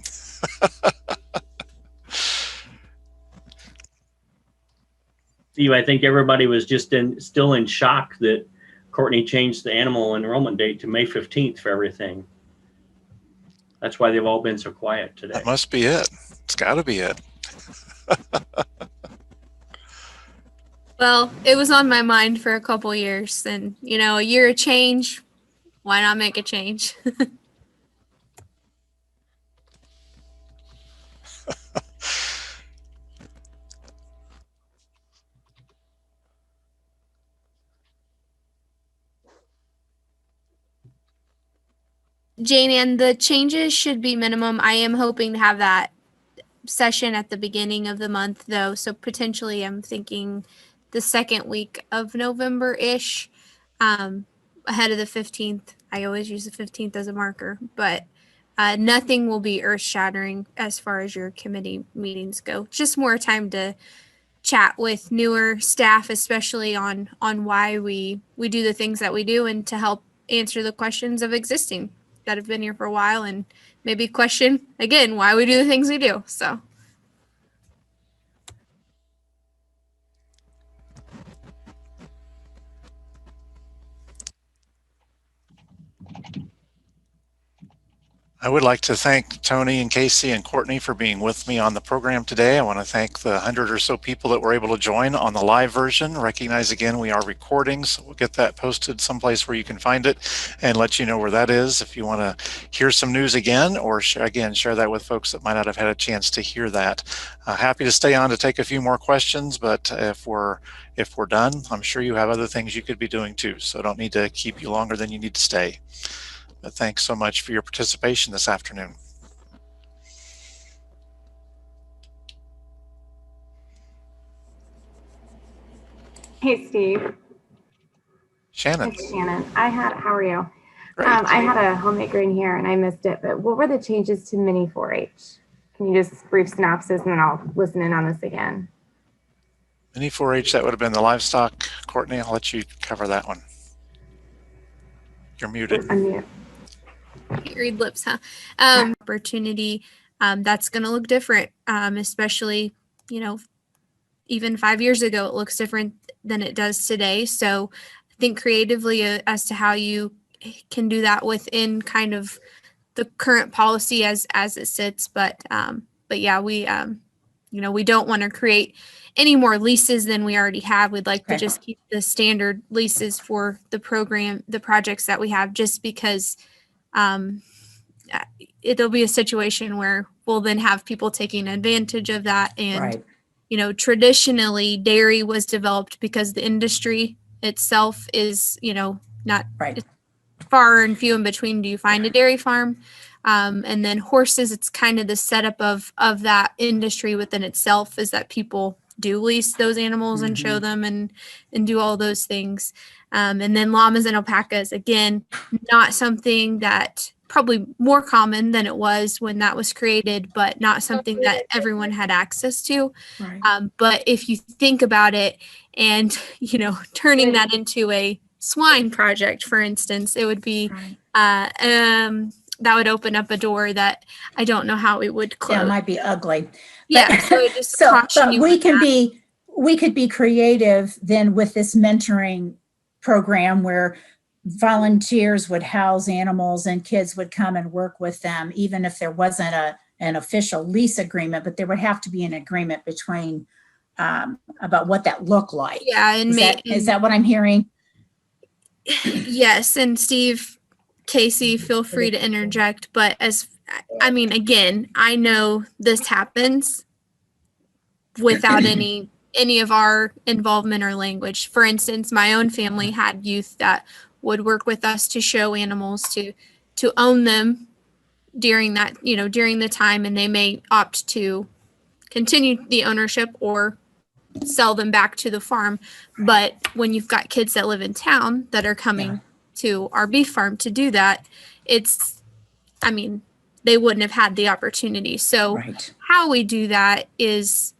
Steve, I think everybody was just still in shock that Courtney changed the animal enrollment date to May 15th for everything. That's why they've all been so quiet today. That must be it. It's got to be it. Well, it was on my mind for a couple years, and a year of change, why not make a change? Jane, and the changes should be minimum. I am hoping to have that session at the beginning of the month, though, so potentially I'm thinking the second week of November-ish, ahead of the 15th. I always use the 15th as a marker, but nothing will be earth-shattering as far as your committee meetings go. Just more time to chat with newer staff, especially on why we do the things that we do, and to help answer the questions of existing that have been here for a while, and maybe question again why we do the things we do. So I would like to thank Tony and Casey and Courtney for being with me on the program today. I want to thank the 100 or so people that were able to join on the live version. Recognize again, we are recording, so we'll get that posted someplace where you can find it and let you know where that is if you want to hear some news again, or share that with folks that might not have had a chance to hear that. Happy to stay on to take a few more questions, but if we're done, I'm sure you have other things you could be doing too, so don't need to keep you longer than you need to stay. But thanks so much for your participation this afternoon. Hey, Steve. Shannon. It's Shannon. How are you? Great. I had a homemade green here and I missed it, but what were the changes to mini 4-H? Can you just brief synopsis and then I'll listen in on this again? Mini 4-H, that would have been the livestock. Courtney, I'll let you cover that one. You're muted. Unmute. Can't read lips, huh? Opportunity that's going to look different, especially, even 5 years ago, it looks different than it does today. So I think creatively as to how you can do that within kind of the current policy as it sits. But yeah, we don't want to create any more leases than we already have. We'd like to just keep the standard leases for the projects that we have, just because it'll be a situation where we'll then have people taking advantage of that. And, traditionally dairy was developed because the industry itself is, not far and few in between. Do you find a dairy farm? And then horses, it's kind of the setup of that industry within itself, is that people do lease those animals and show them and do all those things. And then llamas and alpacas, again, not something that probably more common than it was when that was created, but not something that everyone had access to. But if you think about it and, turning that into a swine project, for instance, it would be, that would open up a door that I don't know how we would close. Yeah, it might be ugly. Yeah. So just caution you. We could be creative then with this mentoring program where volunteers would house animals and kids would come and work with them, even if there wasn't an official lease agreement, but there would have to be an agreement between about what that looked like. Yeah. And is that what I'm hearing? Yes. And Steve, Casey, feel free to interject. But again, I know this happens without any of our involvement or language. For instance, my own family had youth that would work with us to show animals, to own them during that, during the time, and they may opt to continue the ownership or sell them back to the farm. But when you've got kids that live in town that are coming to our beef farm to do that, they wouldn't have had the opportunity. So how we do that is,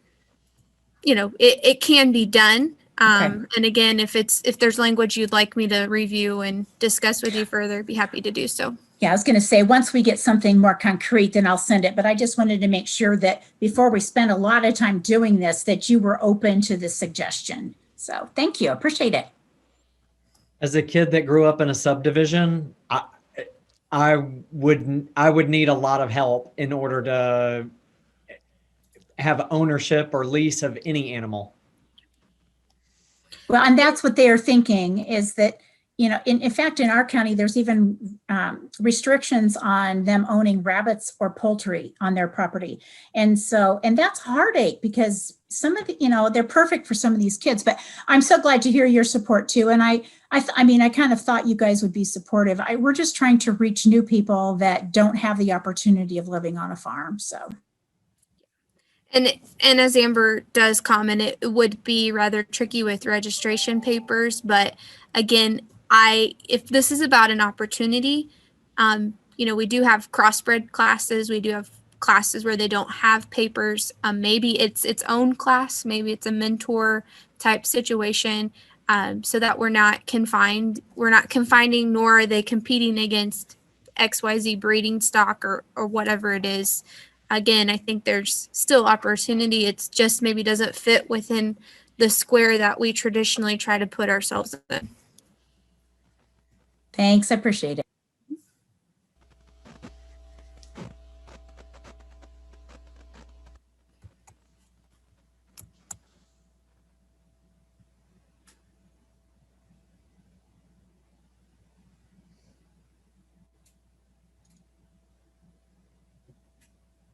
it can be done. And again, if there's language you'd like me to review and discuss with you further, I'd be happy to do so. Yeah, I was going to say, once we get something more concrete, then I'll send it. But I just wanted to make sure that before we spend a lot of time doing this, that you were open to the suggestion. So thank you. Appreciate it. As a kid that grew up in a subdivision, I would need a lot of help in order to have ownership or lease of any animal. Well, and that's what they are thinking, is that, in fact, in our county, there's even restrictions on them owning rabbits or poultry on their property. And that's heartache, because some of the, they're perfect for some of these kids. But I'm so glad to hear your support too. And I kind of thought you guys would be supportive. We're just trying to reach new people that don't have the opportunity of living on a farm. So. And as Amber does comment, it would be rather tricky with registration papers. But again, if this is about an opportunity, we do have crossbred classes. We do have classes where they don't have papers. Maybe it's its own class. Maybe it's a mentor type situation, so that we're not confined. We're not confining, nor are they competing against XYZ breeding stock or whatever it is. Again, I think there's still opportunity. It's just maybe doesn't fit within the square that we traditionally try to put ourselves in. Thanks. I appreciate it.